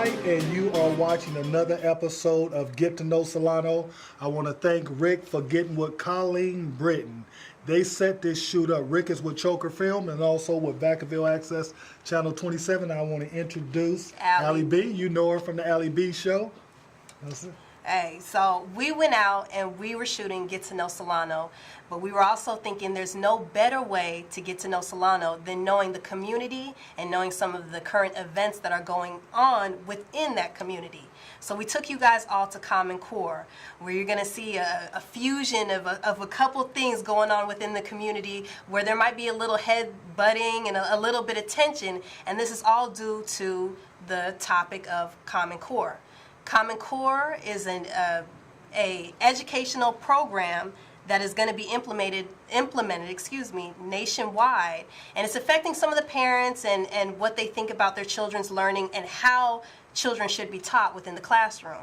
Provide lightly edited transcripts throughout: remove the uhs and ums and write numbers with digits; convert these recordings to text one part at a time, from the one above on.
White, and you are watching another episode of Get to Know Solano. I want to thank Rick for getting with Colleen Britton. They set this shoot up. Rick is with CHOKER Film and also with Vacaville Access Channel 27. I want to introduce Allie B. You know her from the Allie B show. Hey, so we went out and we were shooting Get to Know Solano, but we were also thinking there's no better way to get to know Solano than knowing the community and knowing some of the current events that are going on within that community. So we took you guys all to Common Core, where you're going to see a fusion of a couple things going on within the community, where there might be a little head butting and a little bit of tension, and this is all due to the topic of Common Core. Common Core is an educational program that is going to be implemented, nationwide, and it's affecting some of the parents and what they think about their children's learning and how children should be taught within the classroom.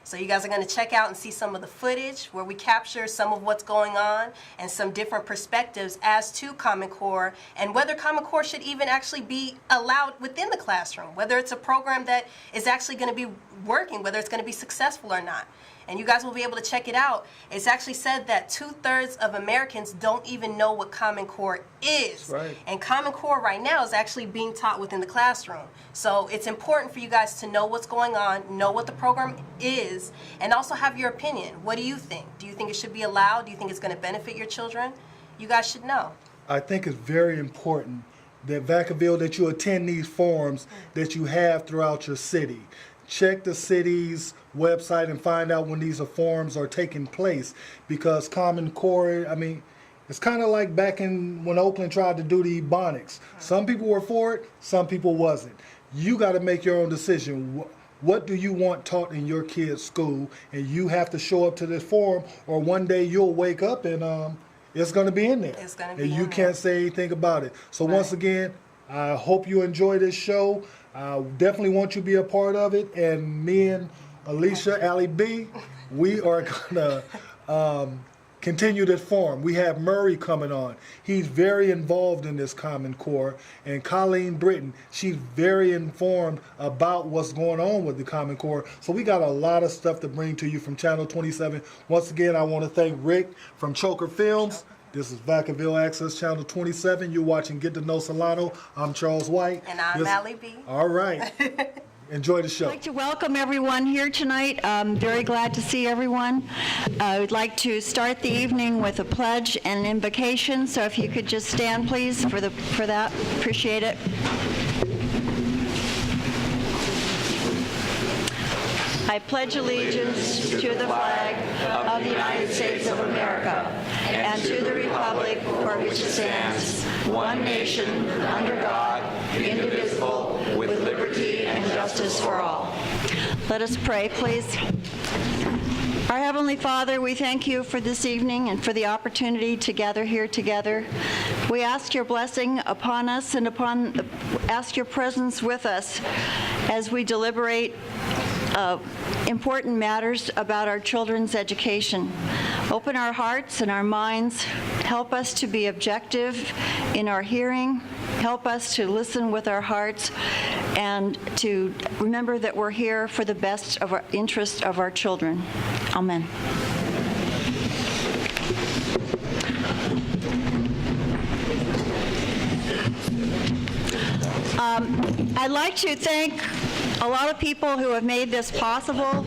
So you guys are going to check out and see some of the footage where we capture some of what's going on and some different perspectives as to Common Core and whether Common Core should even actually be allowed within the classroom, whether it's a program that is actually going to be working, whether it's going to be successful or not. And you guys will be able to check it out. It's actually said that 2/3 of Americans don't even know what Common Core is. Right. And Common Core right now is actually being taught within the classroom. So it's important for you guys to know what's going on, know what the program is, and also have your opinion. What do you think? Do you think it should be allowed? Do you think it's going to benefit your children? You guys should know. I think it's very important that Vacaville, that you attend these forums that you have throughout your city. Check the city's website and find out when these forums are taking place, because Common Core, I mean, it's kind of like back in when Oakland tried to do the Ebonics. Some people were for it, some people wasn't. You got to make your own decision. What do you want taught in your kid's school? And you have to show up to this forum, or one day you'll wake up and it's going to be in there. It's going to be and in you there. can't say anything about it. So once again, I hope you enjoy this show. I definitely want you to be a part of it. And me and Alicia, Allie B, we are going to continue this forum. We have Murray coming on. He's very involved in this Common Core. And Colleen Britton, she's very informed about what's going on with the Common Core. So we got a lot of stuff to bring to you from Channel 27. Once again, I want to thank Rick from CHOKER Films. This is Vacaville Access Channel 27. You're watching Get to Know Solano. I'm Chatles White. And I'm Allie B. All right. Enjoy the show. I'd like to welcome everyone here tonight. I'm very glad to see everyone. I would like to start the evening with a pledge and an invocation. So if you could just stand, please, for that. Appreciate it. I pledge allegiance to the flag of the United States of America and to the republic for which it stands, one nation, under God, indivisible, with liberty and justice for all. Let us pray, please. Our Heavenly Father, we thank you for this evening and for the opportunity to gather here together. We ask your blessing upon us and ask your presence with us as we deliberate important matters about our children's education. Open our hearts and our minds. Help us to be objective in our hearing. Help us to listen with our hearts and to remember that we're here for the best of our interest of our children. Amen. I'd like to thank a lot of people who have made this possible.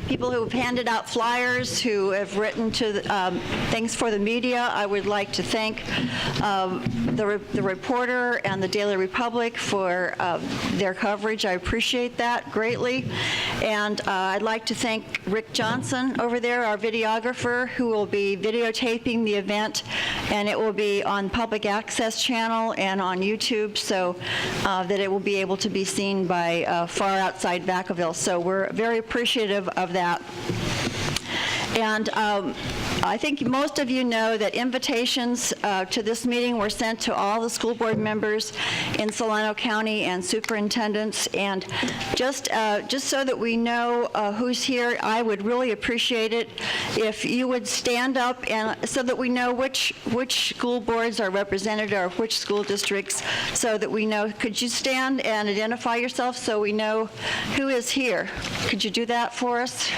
People who have handed out flyers, who have written to things for the media. I would like to thank the reporter and the Daily Republic for their coverage. I appreciate that greatly. And I'd like to thank Rick Johnson over there, our videographer, who will be videotaping the event, and it will be on Public Access Channel and on YouTube, so that it will be able to be seen by far outside Vacaville. So we're very appreciative of that. And I think most of you know that invitations to this meeting were sent to all the school board members in Solano County and superintendents. And just so that we know who's here, I would really appreciate it if you would stand up, and so that we know which school boards are represented or which school districts, so that we know. Could you stand and identify yourself so we know who is here? Could you do that for us?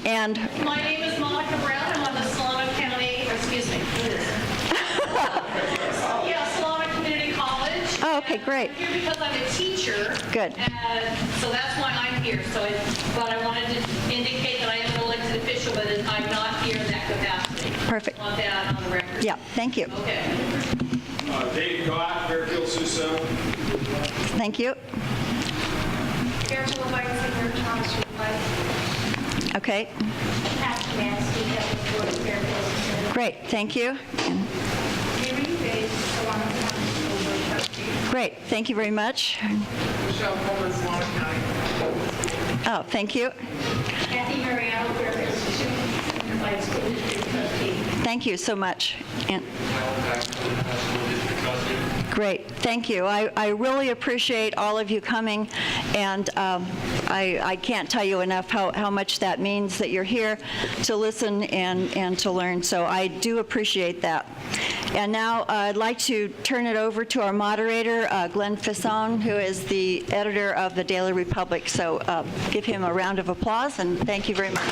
And my name is Monica Brown. I'm on the Solano County, excuse me. Yeah, Solano Community College. oh, okay, great. I'm here because I'm a teacher. Good. And so that's why I'm here. But I wanted to indicate that I am an elected official, but I'm not here in that capacity. Perfect. I want that on the record. Yeah, thank you. Okay. David Gott, Vacaville, Suso. Thank you. Careful White, Senior Thomas White. Okay, Pastor Nancy, Board of Fairfield. great, thank you. And Mary Bates, Solano County School Board Trustee. great, thank you very much. Michelle Coleman, Solano County. Oh, thank you. Kathy Mariano, Fairfield, Unified School District Trustee. Thank you so much. And great, thank you. I really appreciate all of you coming, and I can't tell you enough how much that means that you're here to listen and to learn, so I do appreciate that. And now I'd like to turn it over to our moderator, Glenn Fisson, who is the editor of the Daily Republic, so give him a round of applause, and thank you very much.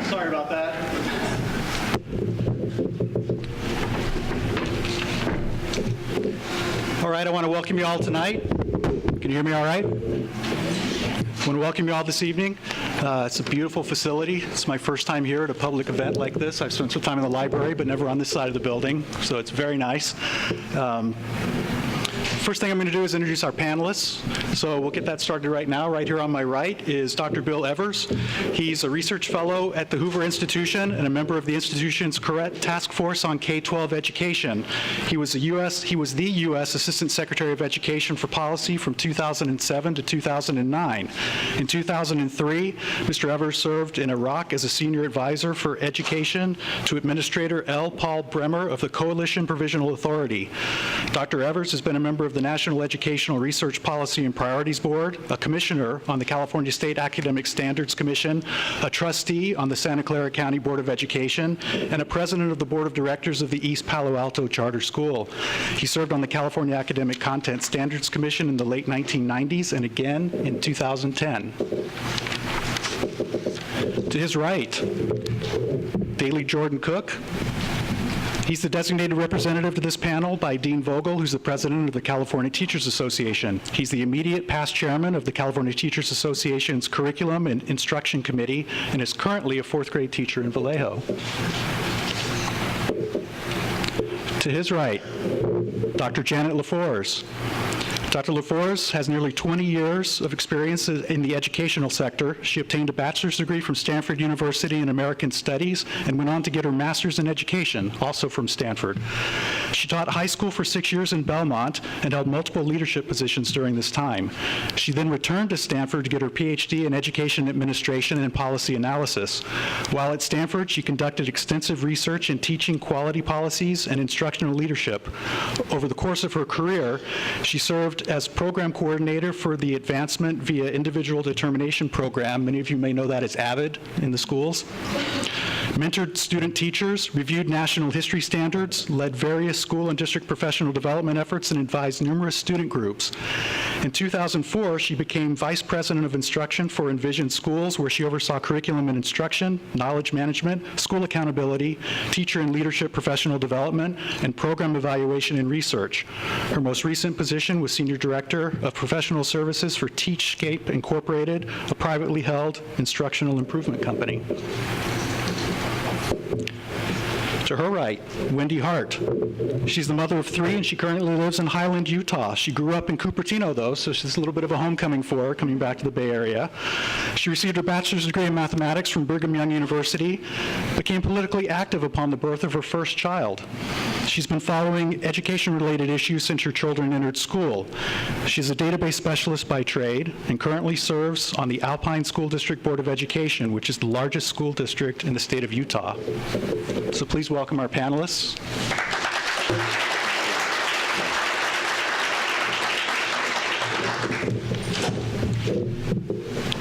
Sorry about that. All right, I want to welcome you all tonight. Can you hear me all right? I want to welcome you all this evening. It's a beautiful facility. It's my first time here at a public event like this. I've spent some time in the library, but never on this side of the building, so it's very nice. First thing I'm going to do is introduce our panelists. So we'll get that started right now. Right here on my right is Dr. Bill Evers. He's a research fellow at the Hoover Institution and a member of the institution's Correct Task Force on K-12 Education. He was the U.S. Assistant Secretary of Education for Policy from 2007 to 2009. In 2003, Mr. Evers served in Iraq as a senior advisor for education to Administrator L. Paul Bremer of the Coalition Provisional Authority. Dr. Evers has been a member of the National Educational Research Policy and Priorities Board, a commissioner on the California State Academic Standards Commission, a trustee on the Santa Clara County Board of Education, and a president of the Board of Directors of the East Palo Alto Charter School. He served on the California Academic Content Standards Commission in the late 1990s and again in 2010. To his right, Daly Jordan-Koch. He's the designated representative to this panel by Dean Vogel, who's the president of the California Teachers Association. He's the immediate past chairman of the California Teachers Association's Curriculum and Instruction Committee and is currently a fourth grade teacher in Vallejo. To his right, Dr. Jeannette LaFors. Dr. LaFors has nearly 20 years of experience in the educational sector. She obtained a bachelor's degree from Stanford University in American Studies and went on to get her master's in education, also from Stanford. She taught high school for 6 years in Belmont and held multiple leadership positions during this time. She then returned to Stanford to get her PhD in education administration and policy analysis. While at Stanford, she conducted extensive research in teaching quality policies and instructional leadership. Over the course of her career, she served as program coordinator for the Advancement via Individual Determination program. Many of you may know that as AVID in the schools. Mentored student teachers, reviewed national history standards, led various school and district professional development efforts, and advised numerous student groups. In 2004, she became vice president of instruction for Envision Schools, where she oversaw curriculum and instruction, knowledge management, school accountability, teacher and leadership professional development, and program evaluation and research. Her most recent position was senior director of professional services for Teachscape Incorporated, a privately held instructional improvement company. To her right, Wendy Hart. She's the mother of 3, and she currently lives in Highland, Utah. She grew up in Cupertino, though, so she's a little bit of a homecoming for her, coming back to the Bay Area. She received her bachelor's degree in mathematics from Brigham Young University, became politically active upon the birth of her first child. She's been following education-related issues since her children entered school. She's a database specialist by trade and currently serves on the Alpine School District Board of Education, which is the largest school district in the state of Utah. So please welcome our panelists.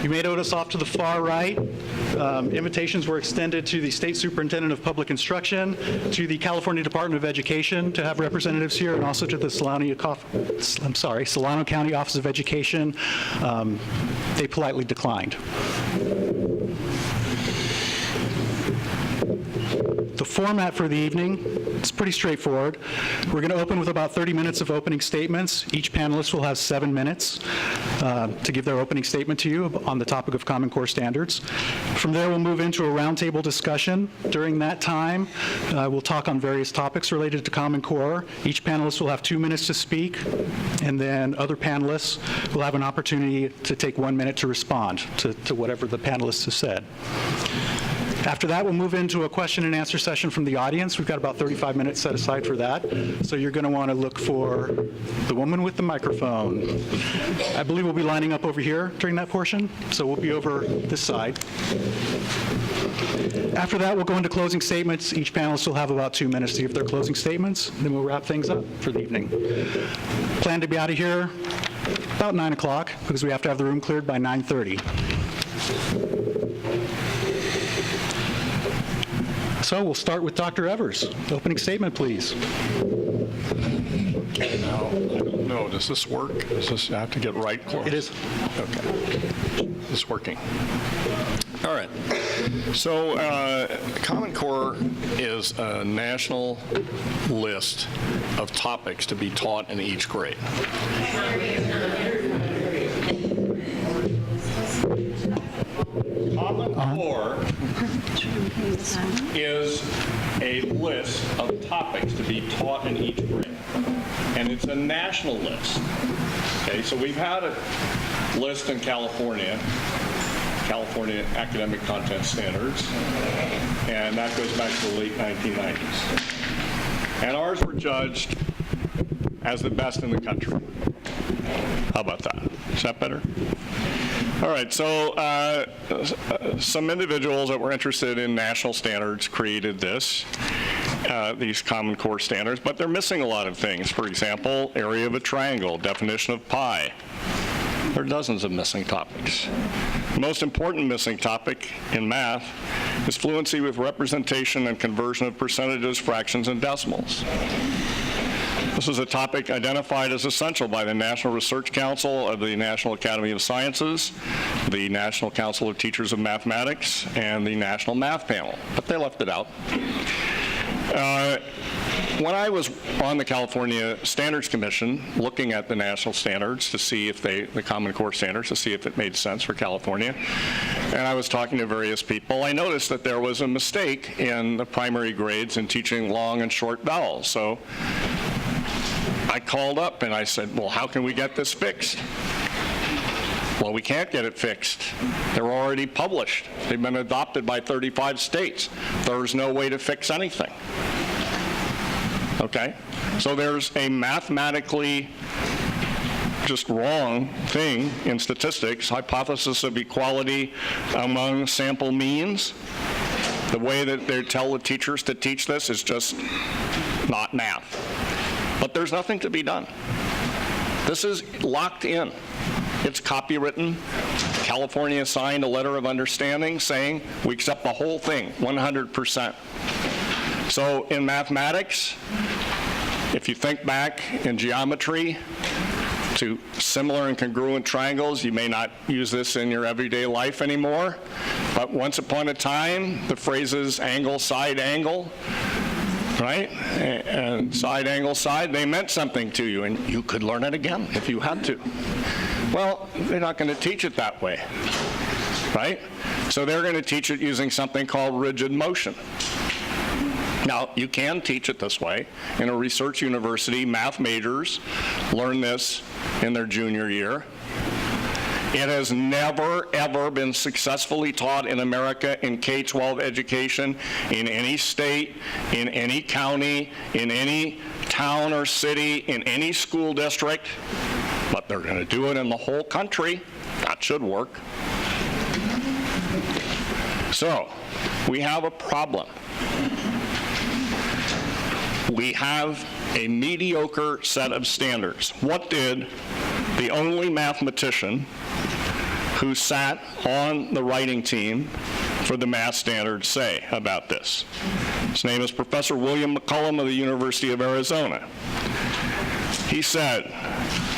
You may notice off to the far right, invitations were extended to the State Superintendent of Public Instruction, to the California Department of Education to have representatives here, and also to the Solano County Office of Education. They politely declined. The format for the evening is pretty straightforward. We're going to open with about 30 minutes of opening statements. Each panelist will have 7 minutes to give their opening statement to you on the topic of Common Core standards. From there, we'll move into a roundtable discussion. During that time, we'll talk on various topics related to Common Core. Each panelist will have 2 minutes to speak, and then other panelists will have an opportunity to take 1 minute to respond to whatever the panelists have said. After that, we'll move into a question and answer session from the audience. We've got about 35 minutes set aside for that. So you're going to want to look for the woman with the microphone. I believe we'll be lining up over here during that portion, so we'll be over this side. After that, we'll go into closing statements. Each panelist will have about 2 minutes to give their closing statements, then we'll wrap things up for the evening. Plan to be out of here about 9 o'clock because we have to have the room cleared by 9:30. So we'll start with Dr. Evers. Opening statement, please. Okay, now, I don't know, does this work? Does this have to get right close? It is. Okay. It's working. All right. So Common Core is a national list of topics to be taught in each grade. Common Core is a list of topics to be taught in each grade. And it's a national list. Okay, so we've had a list in California Academic Content Standards, and that goes back to the late 1990s. And ours were judged as the best in the country. How about that? Is that better? All right, so some individuals that were interested in national standards created these Common Core standards, but they're missing a lot of things. For example, area of a triangle, definition of pi. There are dozens of missing topics. The most important missing topic in math is fluency with representation and conversion of percentages, fractions, and decimals. This is a topic identified as essential by the National Research Council of the National Academy of Sciences, the National Council of Teachers of Mathematics, and the National Math Panel, but they left it out. When I was on the California Standards Commission looking at the national standards to see if the Common Core standards, to see if it made sense for California, and I was talking to various people, I noticed that there was a mistake in the primary grades in teaching long and short vowels. So I called up and I said, well, how can we get this fixed? Well, we can't get it fixed. They're already published. They've been adopted by 35 states. There's no way to fix anything. Okay? So there's a mathematically just wrong thing in statistics, hypothesis of equality among sample means. The way that they tell the teachers to teach this is just not math. But there's nothing to be done. This is locked in. It's copywritten. California signed a letter of understanding saying we accept the whole thing, 100%. So in mathematics, if you think back in geometry to similar and congruent triangles, you may not use this in your everyday life anymore, but once upon a time, the phrases angle, side, angle, right? And side, angle, side, they meant something to you, and you could learn it again if you had to. Well, they're not going to teach it that way, right? So they're going to teach it using something called rigid motion. Now, you can teach it this way. In a research university, math majors learn this in their junior year. It has never, ever been successfully taught in America in K-12 education, in any state, in any county, in any town or city, in any school district, but they're going to do it in the whole country. That should work. So, we have a problem. We have a mediocre set of standards. What did the only mathematician who sat on the writing team for the math standards say about this? His name is Professor William McCullum of the University of Arizona. He said,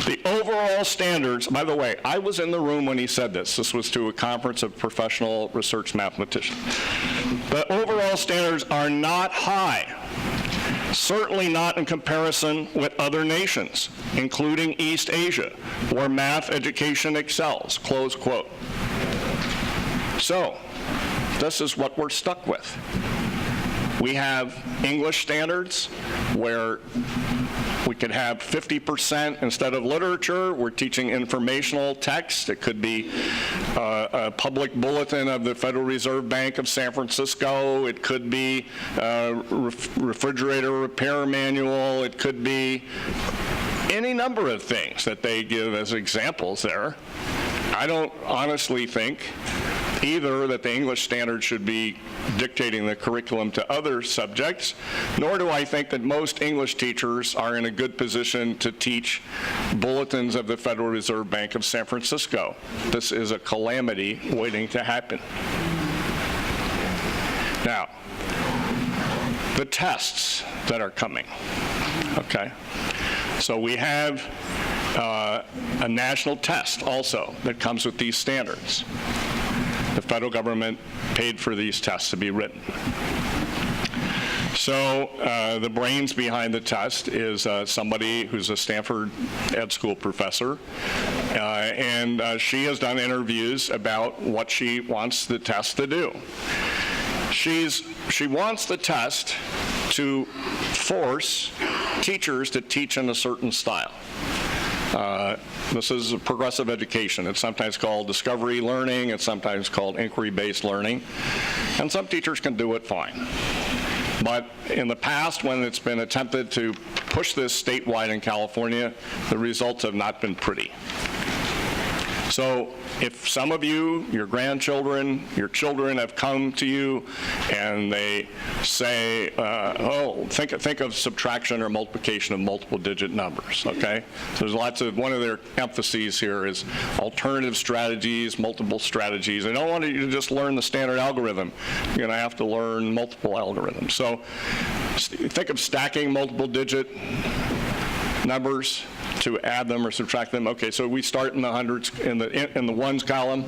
the overall standards, by the way, I was in the room when he said this. This was to a conference of professional research mathematicians. The overall standards are not high. Certainly not in comparison with other nations, including East Asia, where math education excels, close quote. So, this is what we're stuck with. We have English standards where we could have 50% instead of literature. We're teaching informational text. It could be a public bulletin of the Federal Reserve Bank of San Francisco. It could be a refrigerator repair manual. It could be any number of things that they give as examples there. I don't honestly think either that the English standard should be dictating the curriculum to other subjects, nor do I think that most English teachers are in a good position to teach bulletins of the Federal Reserve Bank of San Francisco. This is a calamity waiting to happen. Now, the tests that are coming, okay? So we have a national test also that comes with these standards. The federal government paid for these tests to be written. So the brains behind the test is somebody who's a Stanford Ed School professor, and she has done interviews about what she wants the test to do. She wants the test to force teachers to teach in a certain style. This is progressive education. It's sometimes called discovery learning. It's sometimes called inquiry-based learning. And some teachers can do it fine. But in the past, when it's been attempted to push this statewide in California, the results have not been pretty. So if some of you, your grandchildren, your children have come to you and they say, think of subtraction or multiplication of multiple digit numbers, okay? So there's lots of, one of their emphases here is alternative strategies, multiple strategies. They don't want you to just learn the standard algorithm. You're going to have to learn multiple algorithms. So think of stacking multiple digit numbers to add them or subtract them. Okay, so we start in the hundreds, in the ones column,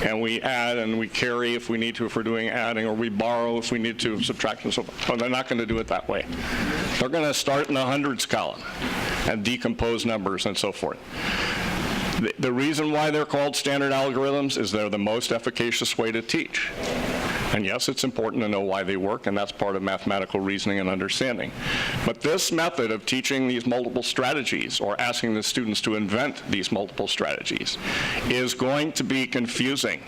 and we add and we carry if we need to, if we're doing adding, or we borrow if we need to, subtract and so forth. Well, they're not going to do it that way. They're going to start in the hundreds column and decompose numbers and so forth. The reason why they're called standard algorithms is they're the most efficacious way to teach. And yes, it's important to know why they work, and that's part of mathematical reasoning and understanding. But this method of teaching these multiple strategies, or asking the students to invent these multiple strategies, is going to be confusing.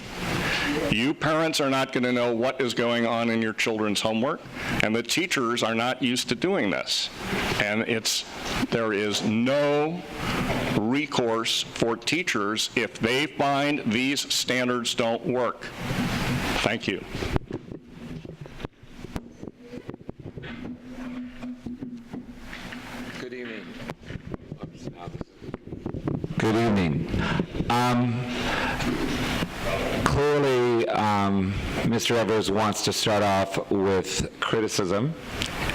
You parents are not going to know what is going on in your children's homework, and the teachers are not used to doing this. And there is no recourse for teachers if they find these standards don't work. Thank you. Good evening. Good evening. Clearly, Mr. Evers wants to start off with criticism,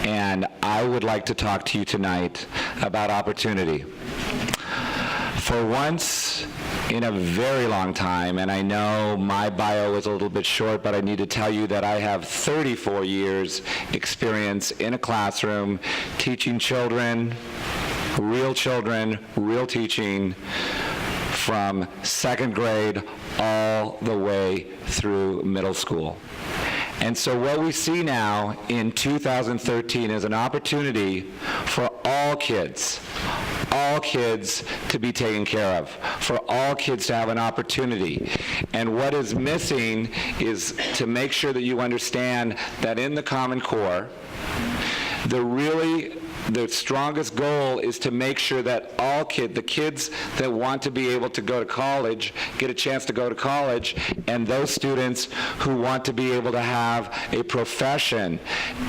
and I would like to talk to you tonight about opportunity. For once in a very long time, and I know my bio is a little bit short, but I need to tell you that I have 34 years experience in a classroom teaching children, real teaching, from second grade all the way through middle school. And so what we see now in 2013 is an opportunity for all kids to be taken care of, for all kids to have an opportunity. And what is missing is to make sure that you understand that in the Common Core, the strongest goal is to make sure that all the kids that want to be able to go to college, get a chance to go to college, and those students who want to be able to have a profession,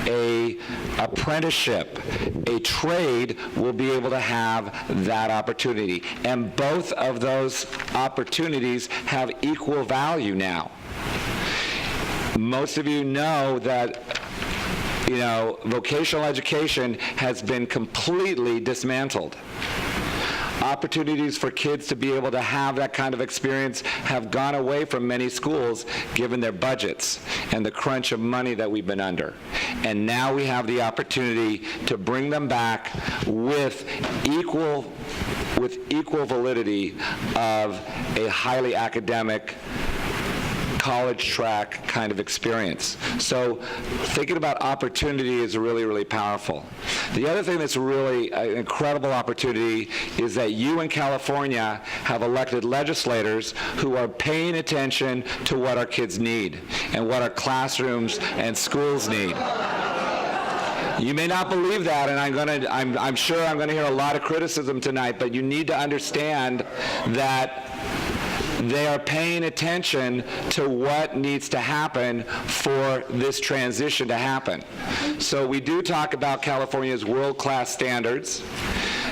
a apprenticeship, a trade, will be able to have that opportunity. And both of those opportunities have equal value now. Most of you know that vocational education has been completely dismantled. Opportunities for kids to be able to have that kind of experience have gone away from many schools given their budgets and the crunch of money that we've been under. And now we have the opportunity to bring them back with equal validity of a highly academic college track kind of experience. So thinking about opportunity is really, really powerful. The other thing that's really an incredible opportunity is that you in California have elected legislators who are paying attention to what our kids need and what our classrooms and schools need. You may not believe that, and I'm sure I'm going to hear a lot of criticism tonight, but you need to understand that they are paying attention to what needs to happen for this transition to happen. So we do talk about California's world-class standards.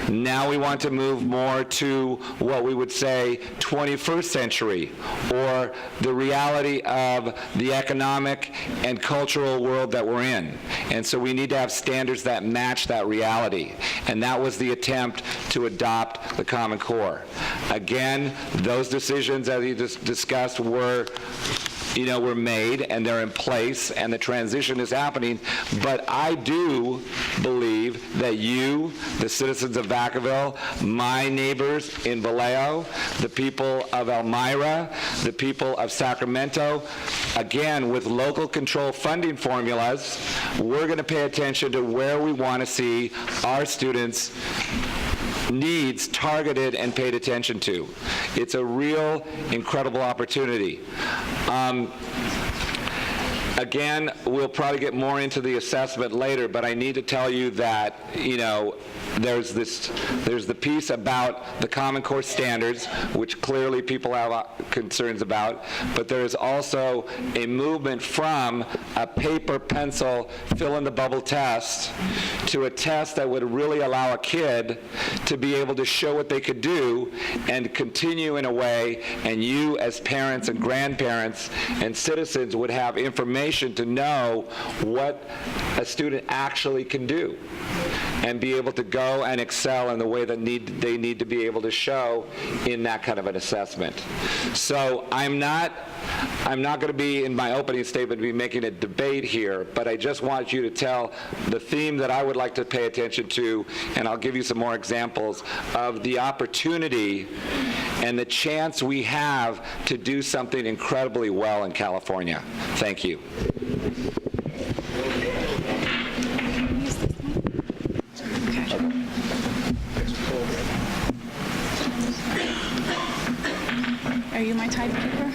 Now we want to move more to what we would say 21st century, or the reality of the economic and cultural world that we're in. And so we need to have standards that match that reality. And that was the attempt to adopt the Common Core. Again, those decisions, as you just discussed, were made and they're in place and the transition is happening. But I do believe that you, the citizens of Vacaville, my neighbors in Vallejo, the people of Elmira, the people of Sacramento, again, with local control funding formulas, we're going to pay attention to where we want to see our students' needs targeted and paid attention to. It's a real incredible opportunity. Again, we'll probably get more into the assessment later, but I need to tell you that, there's the piece about the Common Core standards, which clearly people have concerns about, but there is also a movement from a paper, pencil, fill-in-the-bubble test to a test that would really allow a kid to be able to show what they could do and continue in a way, and you as parents and grandparents and citizens would have information to know what a student actually can do and be able to go and excel in the way that they need to be able to show in that kind of an assessment. So I'm not going to be, in my opening statement, be making a debate here, but I just want you to tell the theme that I would like to pay attention to, and I'll give you some more examples of the opportunity and the chance we have to do something incredibly well in California. Thank you. Are you my timekeeper?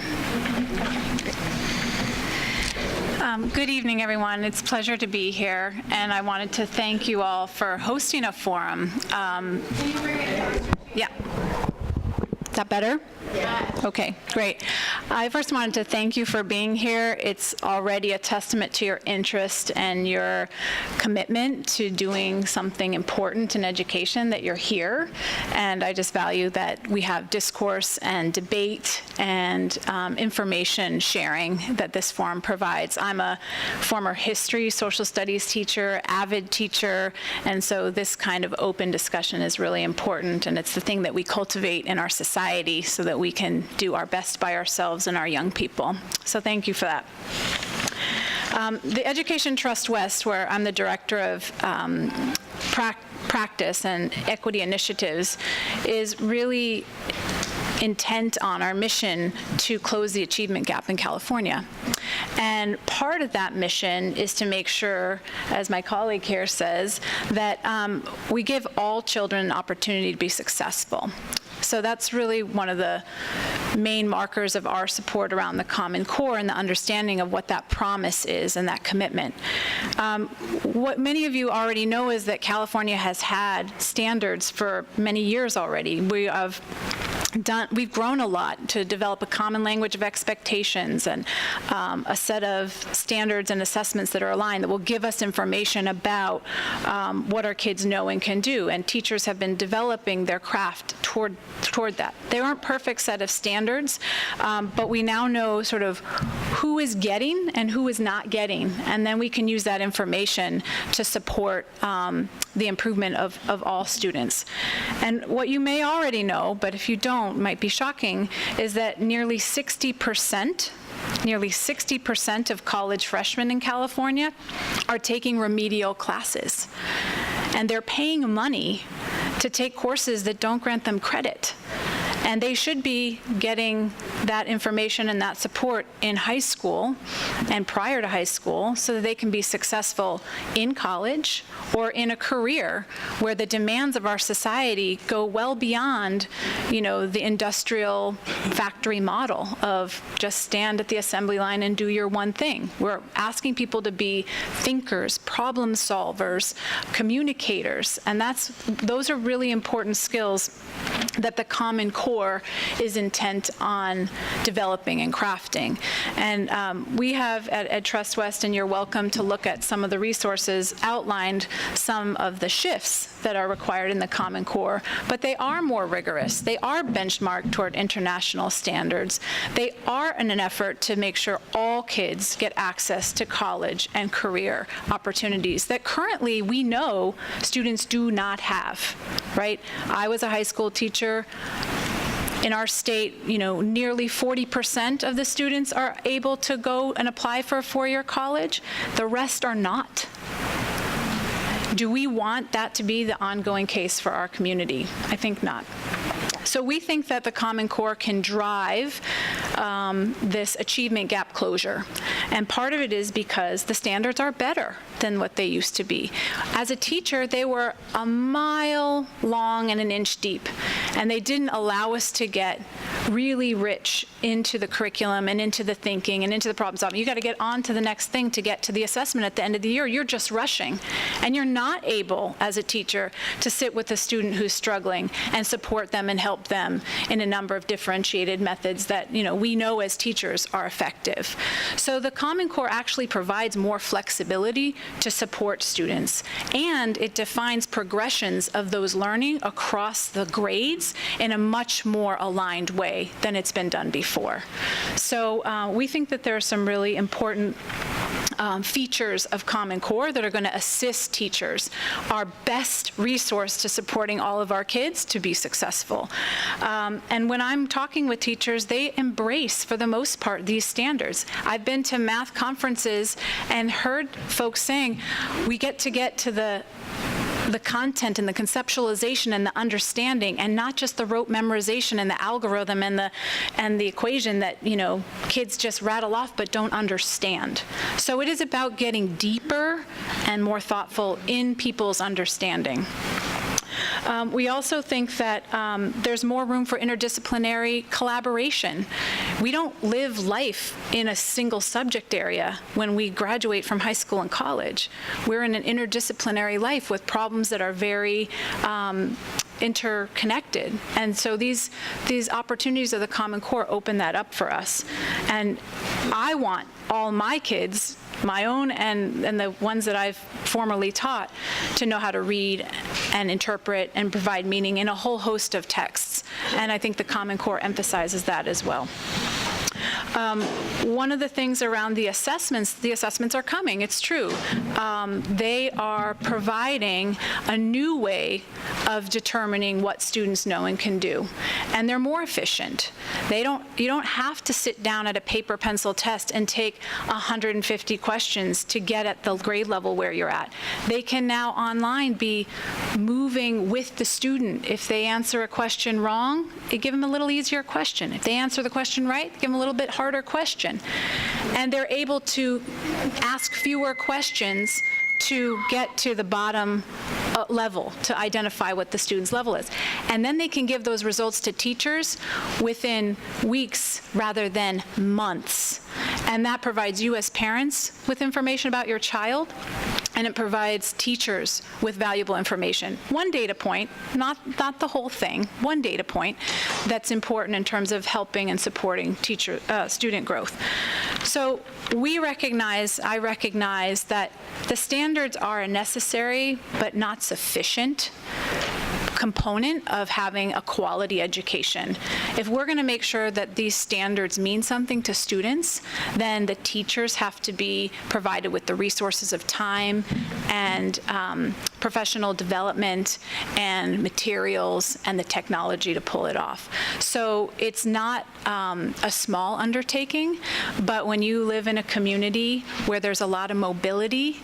Good evening, everyone. It's a pleasure to be here, and I wanted to thank you all for hosting a forum. Yeah. Is that better? Yeah. Okay, great. I first wanted to thank you for being here. It's already a testament to your interest and your commitment to doing something important in education that you're here. And I just value that we have discourse and debate and information sharing that this forum provides. I'm a former history, social studies teacher, avid teacher, and so this kind of open discussion is really important, and it's the thing that we cultivate in our society so that we can do our best by ourselves and our young people. So thank you for that. The Education Trust West, where I'm the director of practice and equity initiatives, is really intent on our mission to close the achievement gap in California. And part of that mission is to make sure, as my colleague here says, that we give all children an opportunity to be successful. So that's really one of the main markers of our support around the Common Core and the understanding of what that promise is and that commitment. What many of you already know is that California has had standards for many years already. We've grown a lot to develop a common language of expectations and a set of standards and assessments that are aligned that will give us information about what our kids know and can do. And teachers have been developing their craft toward that. They aren't perfect set of standards, but we now know sort of who is getting and who is not getting. And then we can use that information to support the improvement of all students. And what you may already know, but if you don't, might be shocking, is that nearly 60% of college freshmen in California are taking remedial classes. And they're paying money to take courses that don't grant them credit. And they should be getting that information and that support in high school and prior to high school so that they can be successful in college or in a career where the demands of our society go well beyond, the industrial factory model of just stand at the assembly line and do your one thing. We're asking people to be thinkers, problem solvers, communicators, and those are really important skills that the Common Core is intent on developing and crafting. And we have at Trust West, and you're welcome to look at some of the resources, outlined some of the shifts that are required in the Common Core, but they are more rigorous. They are benchmarked toward international standards. They are in an effort to make sure all kids get access to college and career opportunities that currently we know students do not have, right? I was a high school teacher. In our state, nearly 40% of the students are able to go and apply for a four-year college. The rest are not. Do we want that to be the ongoing case for our community? I think not. So we think that the Common Core can drive this achievement gap closure. And part of it is because the standards are better than what they used to be. As a teacher, they were a mile long and an inch deep. And they didn't allow us to get really rich into the curriculum and into the thinking and into the problem solving. You got to get on to the next thing to get to the assessment at the end of the year. You're just rushing. And you're not able, as a teacher, to sit with a student who's struggling and support them and help them in a number of differentiated methods that we know as teachers are effective. So the Common Core actually provides more flexibility to support students, and it defines progressions of those learning across the grades in a much more aligned way than it's been done before. So we think that there are some really important features of Common Core that are going to assist teachers, our best resource to supporting all of our kids to be successful. And when I'm talking with teachers, they embrace, for the most part, these standards. I've been to math conferences and heard folks saying, we get to the content and the conceptualization and the understanding, and not just the rote memorization and the algorithm and the equation that kids just rattle off but don't understand. So it is about getting deeper and more thoughtful in people's understanding. We also think that there's more room for interdisciplinary collaboration. We don't live life in a single subject area when we graduate from high school and college. We're in an interdisciplinary life with problems that are very interconnected. And so these opportunities of the Common Core open that up for us. And I want all my kids, my own and the ones that I've formerly taught, to know how to read and interpret and provide meaning in a whole host of texts. And I think the Common Core emphasizes that as well. One of the things around the assessments are coming, it's true. They are providing a new way of determining what students know and can do. And they're more efficient. You don't have to sit down at a paper pencil test and take 150 questions to get at the grade level where you're at. They can now online be moving with the student. If they answer a question wrong, you give them a little easier question. If they answer the question right, give them a little bit harder question. And they're able to ask fewer questions to get to the bottom level, to identify what the student's level is. And then they can give those results to teachers within weeks rather than months. And that provides you as parents with information about your child, and it provides teachers with valuable information. One data point, not the whole thing, one data point that's important in terms of helping and supporting student growth. So I recognize that the standards are a necessary but not sufficient component of having a quality education. If we're going to make sure that these standards mean something to students, then the teachers have to be provided with the resources of time and professional development and materials and the technology to pull it off. So it's not a small undertaking, but when you live in a community where there's a lot of mobility,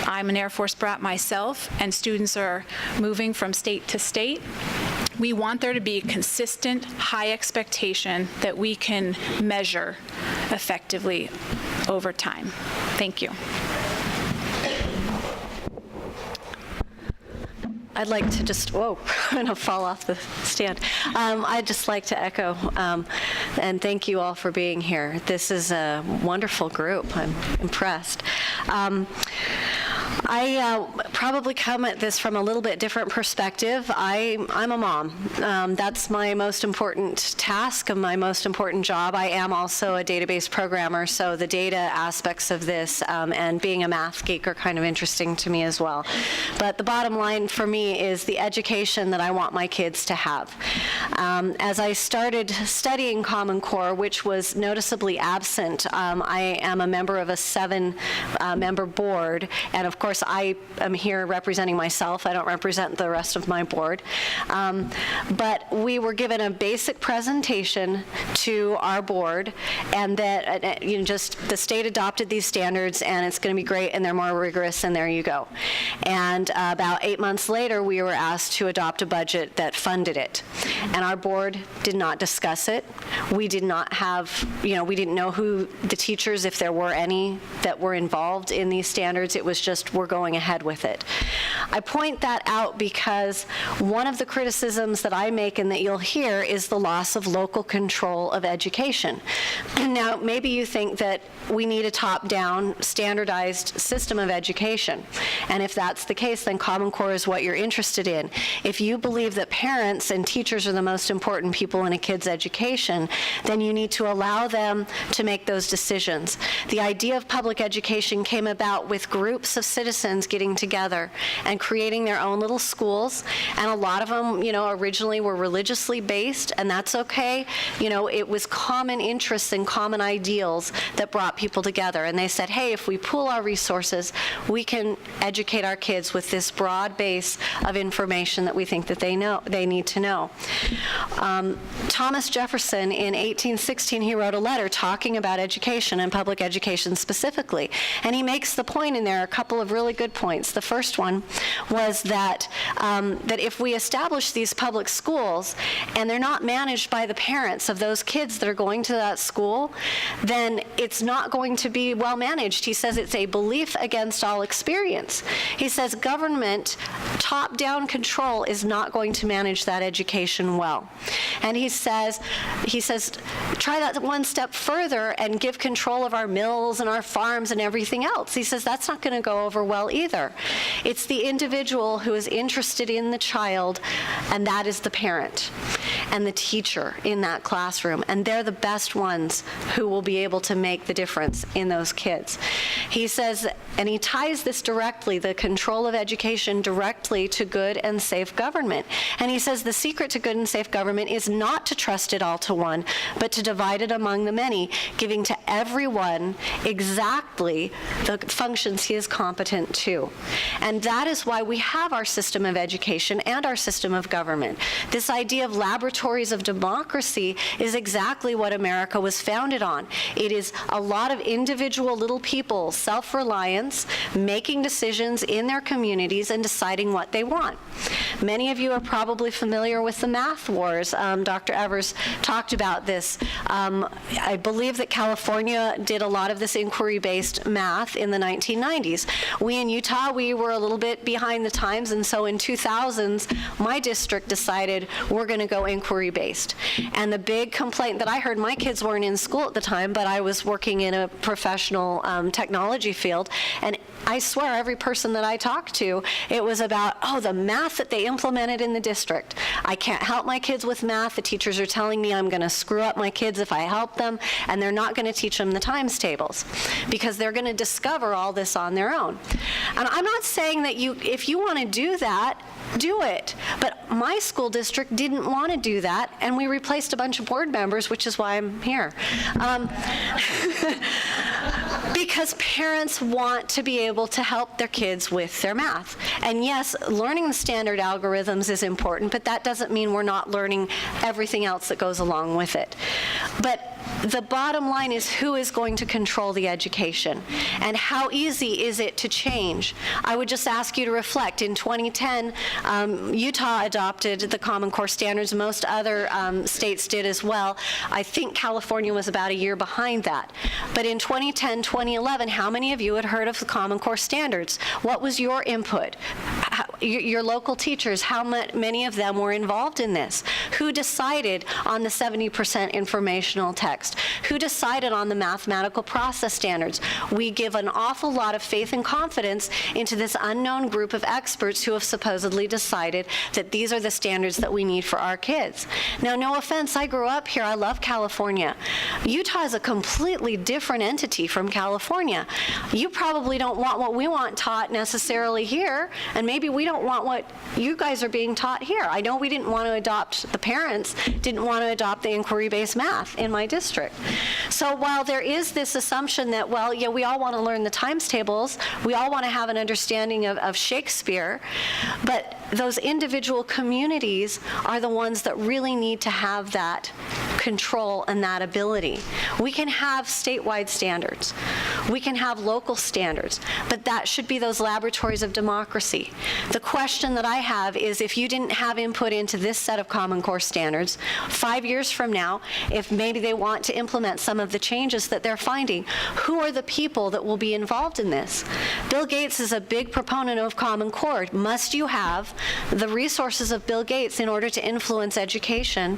I'm an Air Force brat myself, and students are moving from state to state, we want there to be a consistent, high expectation that we can measure effectively over time. Thank you. I'd like to just, whoa, I'm going to fall off the stand. I'd just like to echo and thank you all for being here. This is a wonderful group. I'm impressed. I probably come at this from a little bit different perspective. I'm a mom. That's my most important task and my most important job. I am also a database programmer, so the data aspects of this and being a math geek are kind of interesting to me as well. But the bottom line for me is the education that I want my kids to have. As I started studying Common Core, which was noticeably absent, I am a member of a 7-member board, and of course I am here representing myself. I don't represent the rest of my board. But we were given a basic presentation to our board, and that just the state adopted these standards, and it's going to be great, and they're more rigorous, and there you go. And about 8 months later, we were asked to adopt a budget that funded it. And our board did not discuss it. We did not have, we didn't know who the teachers, if there were any, that were involved in these standards. It was just, we're going ahead with it. I point that out because one of the criticisms that I make and that you'll hear is the loss of local control of education. Now, maybe you think that we need a top-down, standardized system of education. And if that's the case, then Common Core is what you're interested in. If you believe that parents and teachers are the most important people in a kid's education, then you need to allow them to make those decisions. The idea of public education came about with groups of citizens getting together and creating their own little schools, and a lot of them, originally were religiously based, and that's okay. It was common interests and common ideals that brought people together, and they said, hey, if we pool our resources, we can educate our kids with this broad base of information that we think that they need to know. Thomas Jefferson, in 1816, he wrote a letter talking about education and public education specifically, and he makes the point in there, a couple of really good points. The first one was that if we establish these public schools and they're not managed by the parents of those kids that are going to that school, then it's not going to be well managed. He says it's a belief against all experience. He says government top-down control is not going to manage that education well. And he says, try that one step further and give control of our mills and our farms and everything else. He says that's not going to go over well either. It's the individual who is interested in the child, and that is the parent. and the teacher in that classroom, and they're the best ones who will be able to make the difference in those kids. He says, and he ties this directly, the control of education, directly to good and safe government. And he says the secret to good and safe government is not to trust it all to one, but to divide it among the many, giving to everyone exactly the functions he is competent to. And that is why we have our system of education and our system of government. This idea of laboratories of democracy is exactly what America was founded on. It is a lot of individual little people, self-reliance, making decisions in their communities and deciding what they want. Many of you are probably familiar with the math wars. Dr. Evers talked about this. I believe that California did a lot of this inquiry-based math in the 1990s. We in Utah, we were a little bit behind the times, and so in 2000s, my district decided we're going to go inquiry-based. And the big complaint that I heard, my kids weren't in school at the time, but I was working in a professional technology field, and I swear every person that I talked to, it was about, oh, the math that they implemented in the district. I can't help my kids with math. The teachers are telling me I'm going to screw up my kids if I help them, and they're not going to teach them the times tables because they're going to discover all this on their own. And I'm not saying that if you want to do that, do it. But my school district didn't want to do that, and we replaced a bunch of board members, which is why I'm here. Because parents want to be able to help their kids with their math. And yes, learning the standard algorithms is important, but that doesn't mean we're not learning everything else that goes along with it. But the bottom line is who is going to control the education, and how easy is it to change? I would just ask you to reflect. In 2010, Utah adopted the Common Core standards. Most other states did as well. I think California was about a year behind that. But in 2010, 2011, how many of you had heard of the Common Core standards? What was your input? Your local teachers, how many of them were involved in this? Who decided on the 70% informational text? Who decided on the mathematical process standards? We give an awful lot of faith and confidence into this unknown group of experts who have supposedly decided that these are the standards that we need for our kids. Now, no offense, I grew up here. I love California. Utah is a completely different entity from California. You probably don't want what we want taught necessarily here, and maybe we don't want what you guys are being taught here. I know we didn't want to adopt, the parents didn't want to adopt the inquiry-based math in my district. So while there is this assumption that, well, yeah, we all want to learn the times tables, we all want to have an understanding of Shakespeare, but those individual communities are the ones that really need to have that control and that ability. We can have statewide standards. We can have local standards, but that should be those laboratories of democracy. The question that I have is, if you didn't have input into this set of Common Core standards, 5 years from now, if maybe they want to implement some of the changes that they're finding, who are the people that will be involved in this? Bill Gates is a big proponent of Common Core. Must you have the resources of Bill Gates in order to influence education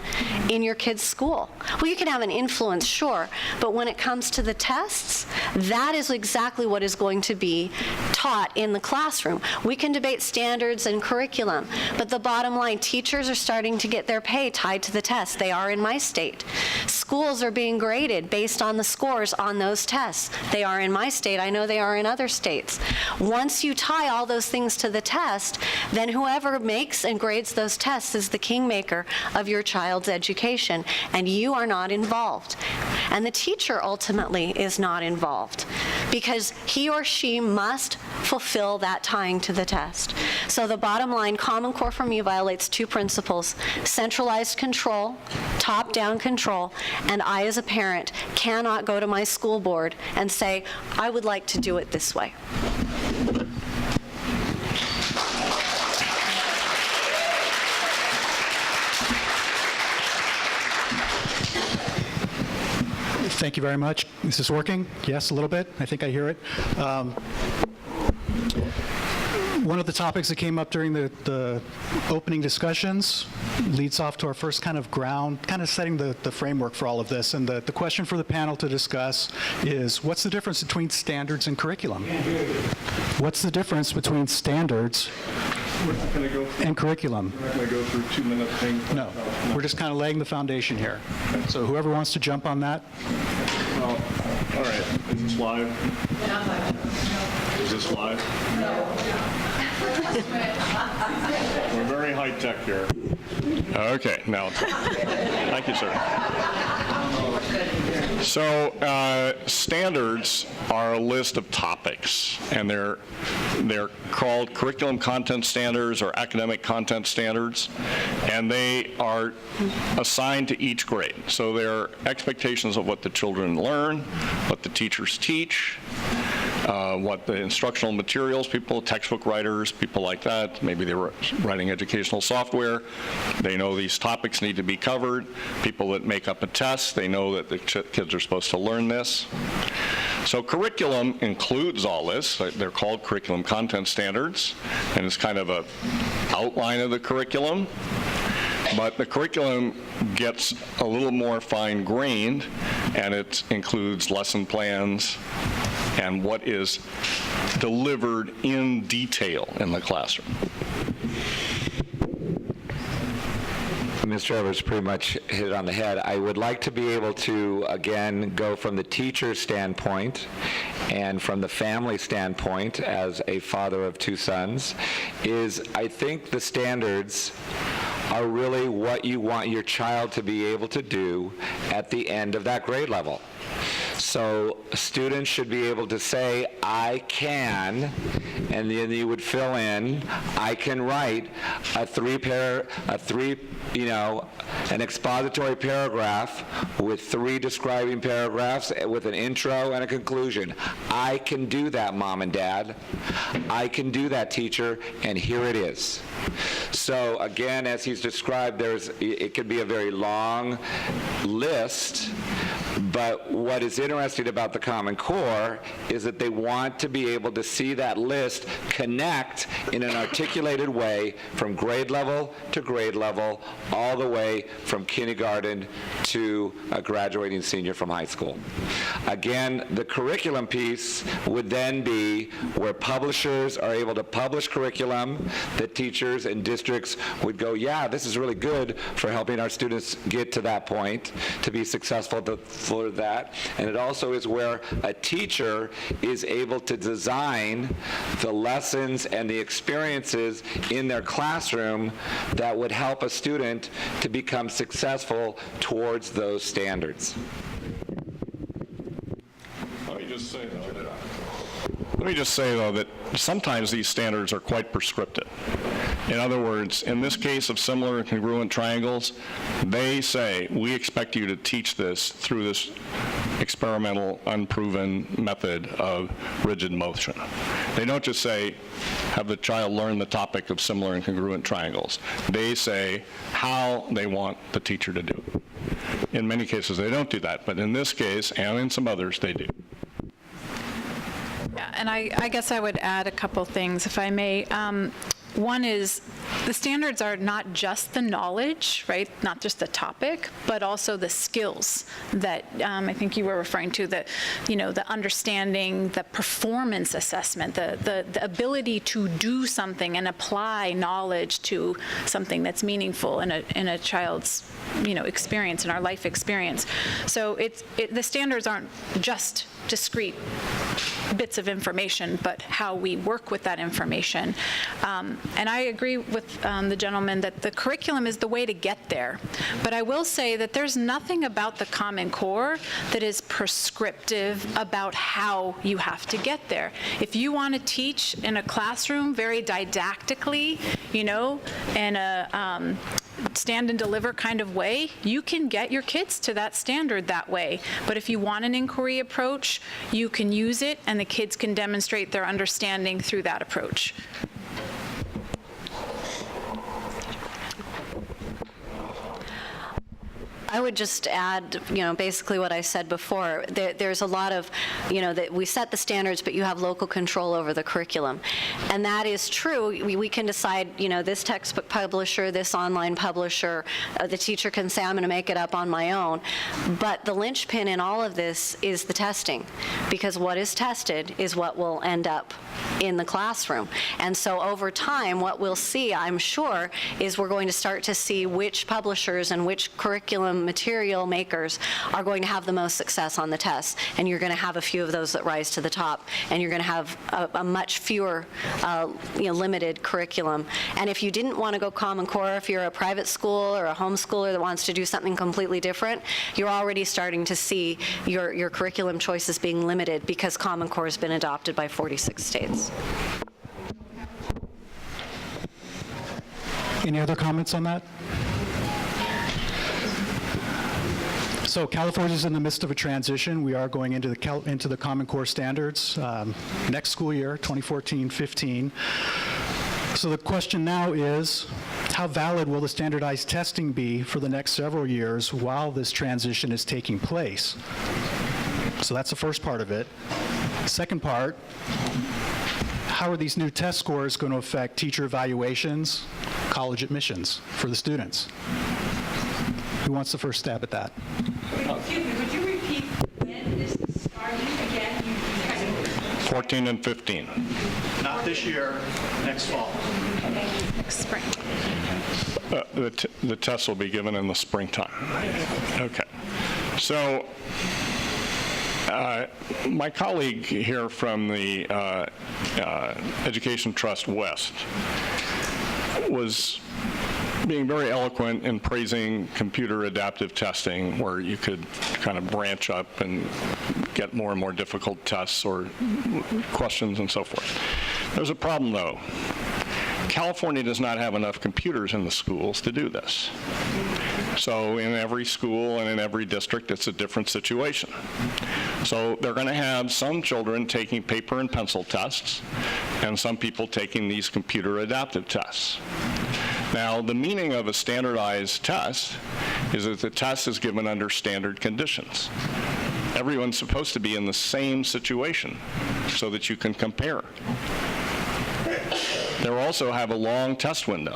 in your kid's school? Well, you can have an influence, sure, but when it comes to the tests, that is exactly what is going to be taught in the classroom. We can debate standards and curriculum, but the bottom line, teachers are starting to get their pay tied to the tests. They are in my state. Schools are being graded based on the scores on those tests. They are in my state. I know they are in other states. Once you tie all those things to the test, then whoever makes and grades those tests is the kingmaker of your child's education, and you are not involved. And the teacher ultimately is not involved because he or she must fulfill that tying to the test. So the bottom line, Common Core for me violates two principles: centralized control, top-down control, and I as a parent cannot go to my school board and say, I would like to do it this way. Thank you very much. Is this working? Yes, a little bit. I think I hear it. One of the topics that came up during the opening discussions leads off to our first kind of ground, kind of setting the framework for all of this. And the question for the panel to discuss is, what's the difference between standards and curriculum? What's the difference between standards We're not going to go through, and curriculum. we're not going to go through 2-minute things. No, we're just kind of laying the foundation here. So whoever wants to jump on that, Well, all right. Is this live? Is this live? We're very high tech here. Okay, now it's on. Thank you, sir. So standards are a list of topics, and they're called curriculum content standards or academic content standards, and they are assigned to each grade. So they're expectations of what the children learn, what the teachers teach, what the instructional materials, people, textbook writers, people like that, maybe they were writing educational software, they know these topics need to be covered. People that make up a test, they know that the kids are supposed to learn this. So curriculum includes all this. They're called curriculum content standards, and it's kind of an outline of the curriculum. But the curriculum gets a little more fine-grained, and it includes lesson plans and what is delivered in detail in the classroom. Mr. Evers pretty much hit it on the head. I would like to be able to, again, go from the teacher's standpoint and from the family standpoint as a father of 2 sons, is I think the standards are really what you want your child to be able to do at the end of that grade level. So students should be able to say, I can, and then you would fill in, I can write an expository paragraph with 3 describing paragraphs with an intro and a conclusion. I can do that, Mom and Dad. I can do that, teacher, and here it is. So again, as he's described, it could be a very long list, but what is interesting about the Common Core is that they want to be able to see that list connect in an articulated way from grade level to grade level, all the way from kindergarten to a graduating senior from high school. Again, the curriculum piece would then be where publishers are able to publish curriculum that teachers and districts would go, yeah, this is really good for helping our students get to that point, to be successful for that. And it also is where a teacher is able to design the lessons and the experiences in their classroom that would help a student to become successful towards those standards. Let me just say, though, that sometimes these standards are quite prescriptive. In other words, in this case of similar and congruent triangles, they say, we expect you to teach this through this experimental, unproven method of rigid motion. They don't just say, have the child learn the topic of similar and congruent triangles. They say how they want the teacher to do it. In many cases, they don't do that, but in this case, and in some others, they do. Yeah, and I guess I would add a couple things, if I may. One is the standards are not just the knowledge, right? Not just the topic, but also the skills that I think you were referring to, the understanding, the performance assessment, the ability to do something and apply knowledge to something that's meaningful in a child's experience, in our life experience. So the standards aren't just discrete bits of information, but how we work with that information. And I agree with the gentleman that the curriculum is the way to get there. But I will say that there's nothing about the Common Core that is prescriptive about how you have to get there. If you want to teach in a classroom very didactically, in a stand and deliver kind of way, you can get your kids to that standard that way. But if you want an inquiry approach, you can use it, and the kids can demonstrate their understanding through that approach. I would just add, basically what I said before. There's a lot of, that we set the standards, but you have local control over the curriculum. And that is true. We can decide, this textbook publisher, this online publisher, the teacher can say, I'm going to make it up on my own. But the linchpin in all of this is the testing, because what is tested is what will end up in the classroom. And so over time, what we'll see, I'm sure, is we're going to start to see which publishers and which curriculum material makers are going to have the most success on the tests. And you're going to have a few of those that rise to the top, and you're going to have a much fewer limited curriculum. And if you didn't want to go Common Core, if you're a private school or a homeschooler that wants to do something completely different, you're already starting to see your curriculum choices being limited because Common Core has been adopted by 46 states. Any other comments on that? So California is in the midst of a transition. We are going into the Common Core standards next school year, 2014-15. So the question now is, how valid will the standardized testing be for the next several years while this transition is taking place? So that's the first part of it. Second part, how are these new test scores going to affect teacher evaluations, college admissions for the students? Who wants the first stab at that? Excuse me, would you repeat when this is starting again? 14 and 15. Not this year, next fall. Next spring. The tests will be given in the springtime. Okay. So my colleague here from the Education Trust West was being very eloquent in praising computer adaptive testing, where you could kind of branch up and get more and more difficult tests or questions and so forth. There's a problem, though. California does not have enough computers in the schools to do this. So in every school and in every district, it's a different situation. So they're going to have some children taking paper and pencil tests, and some people taking these computer adaptive tests. Now, the meaning of a standardized test is that the test is given under standard conditions. Everyone's supposed to be in the same situation so that you can compare. They will also have a long test window,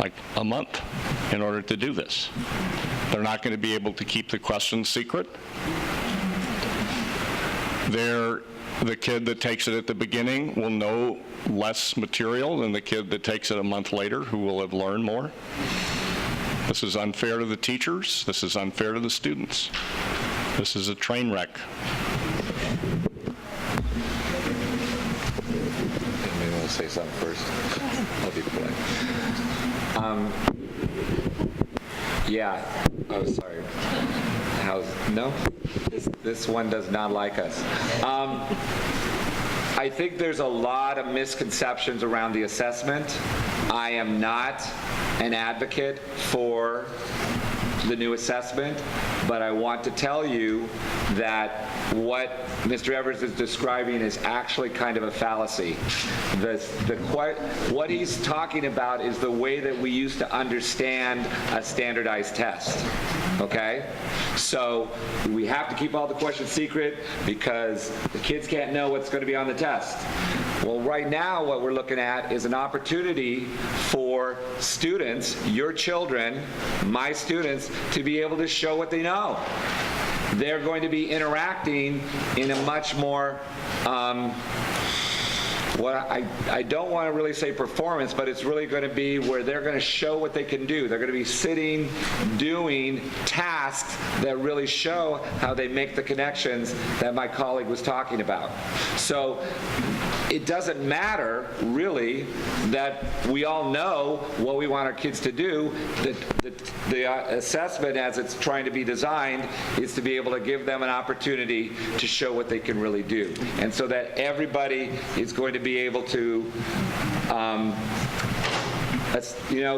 like a month, in order to do this. They're not going to be able to keep the questions secret. The kid that takes it at the beginning will know less material than the kid that takes it a month later, who will have learned more. This is unfair to the teachers. This is unfair to the students. This is a train wreck. Maybe I'll say something first. I'll be polite. Yeah. Oh, sorry. No? This one does not like us. I think there's a lot of misconceptions around the assessment. I am not an advocate for the new assessment, but I want to tell you that what Mr. Evers is describing is actually kind of a fallacy. What he's talking about is the way that we used to understand a standardized test, okay? So we have to keep all the questions secret because the kids can't know what's going to be on the test. Well, right now what we're looking at is an opportunity for students, your children, my students, to be able to show what they know. They're going to be interacting in a much more, I don't want to really say performance, but it's really going to be where they're going to show what they can do. They're going to be sitting, doing tasks that really show how they make the connections that my colleague was talking about. So it doesn't matter, really, that we all know what we want our kids to do. The assessment, as it's trying to be designed, is to be able to give them an opportunity to show what they can really do. And so that everybody is going to be able to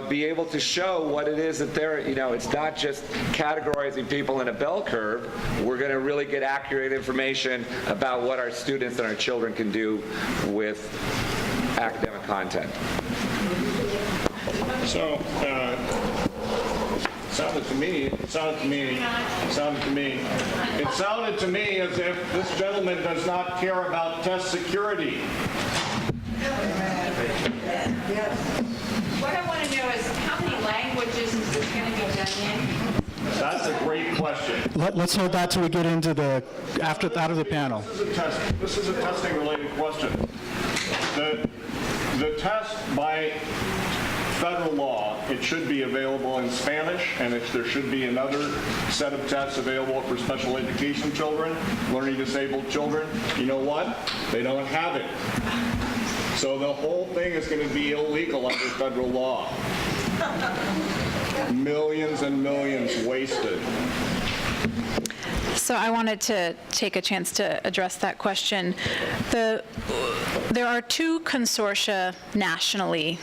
be able to show what it is that they're, it's not just categorizing people in a bell curve. We're going to really get accurate information about what our students and our children can do with academic content. So, it sounded to me as if this gentleman does not care about test security. What I want to know is how many languages is this going to be done in? That's a great question. Let's hold that till we get into out of the panel. This is a testing related question. The test by federal law, it should be available in Spanish, and there should be another set of tests available for special education children, learning disabled children. You know what? They don't have it. So the whole thing is going to be illegal under federal law. Millions and millions wasted. So I wanted to take a chance to address that question. There are two consortia nationally,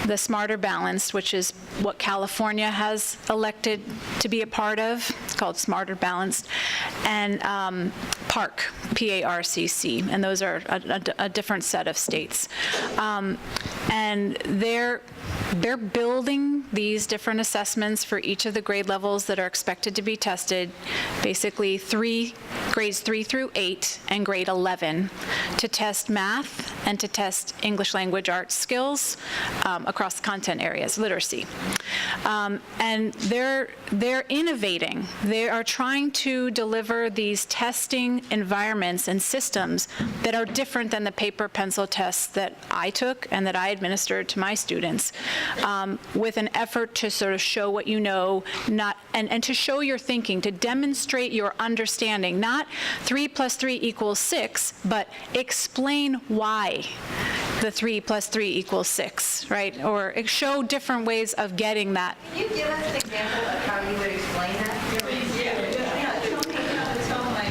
the Smarter Balanced, which is what California has elected to be a part of. It's called Smarter Balanced, and PARCC, P-A-R-C-C, and those are a different set of states. And they're building these different assessments for each of the grade levels that are expected to be tested, basically grades 3 through 8 and grade 11, to test math and to test English language arts skills across content areas, literacy. And they're innovating. They are trying to deliver these testing environments and systems that are different than the paper pencil tests that I took and that I administered to my students, with an effort to sort of show what you know, and to show your thinking, to demonstrate your understanding, not 3 + 3 = 6, but explain why the 3 + 3 = 6, right? Or show different ways of getting that. Can you give us an example of how you would explain that? Tell my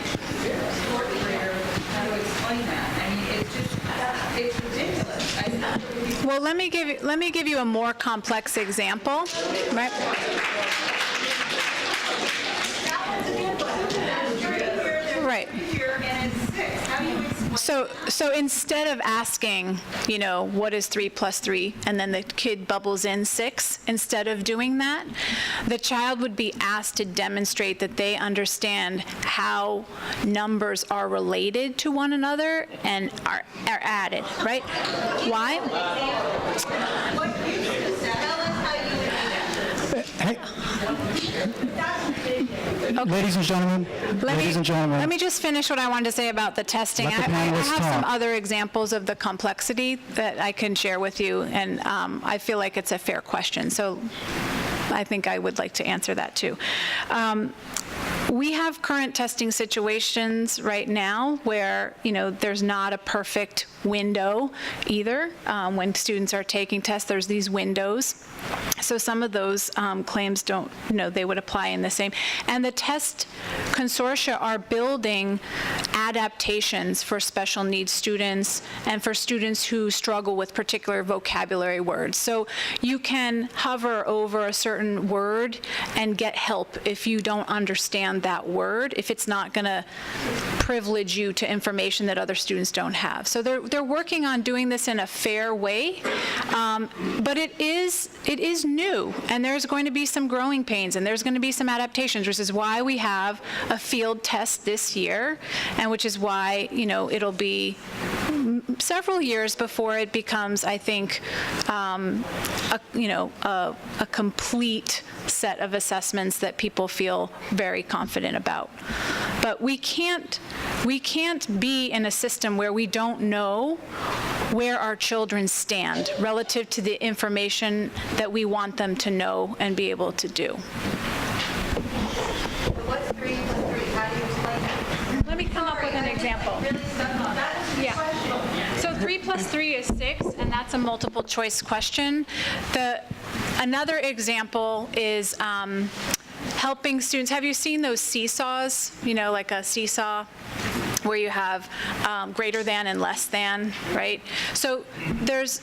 fourth grader how to explain that. I mean, it's ridiculous. Well, let me give you a more complex example, right? Right. So instead of asking, what is 3 + 3, and then the kid bubbles in 6, instead of doing that, the child would be asked to demonstrate that they understand how numbers are related to one another and are added, right? Why? Hey. Ladies and gentlemen, let me just finish what I wanted to say about the testing. Let the I panelists have some talk. other examples of the complexity that I can share with you, and I feel like it's a fair question, so I think I would like to answer that too. We have current testing situations right now where, there's not a perfect window either. When students are taking tests, there's these windows. So some of those claims don't, they would apply in the same. And the test consortia are building adaptations for special needs students and for students who struggle with particular vocabulary words. So you can hover over a certain word and get help if you don't understand that word, if it's not going to privilege you to information that other students don't have. So they're working on doing this in a fair way, but it is new, and there's going to be some growing pains, and there's going to be some adaptations, which is why we have a field test this year, and which is why, it'll be several years before it becomes, I think, a complete set of assessments that people feel very confident about. But we can't be in a system where we don't know where our children stand relative to the information that we want them to know and be able to do. What's 3 + 3? How do you explain that? Let me come up with an example. Yeah. So 3 + 3 is 6, and that's a multiple choice question. Another example is helping students. Have you seen those seesaws? Like a seesaw where you have greater than and less than, right? So there's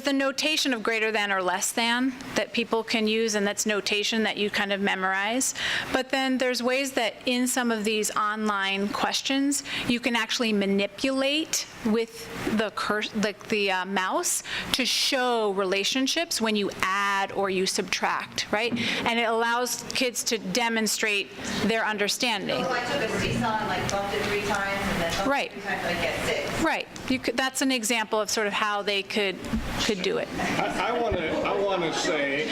the notation of greater than or less than that people can use, and that's notation that you kind of memorize. But then there's ways that in some of these online questions, you can actually manipulate with the mouse to show relationships when you add or you subtract, right? And it allows kids to demonstrate their understanding. So I took a seesaw and bumped it 3 times, and then bumped Right. it 3 times, I get 6. Right. That's an example of sort of how they could do it. I want to say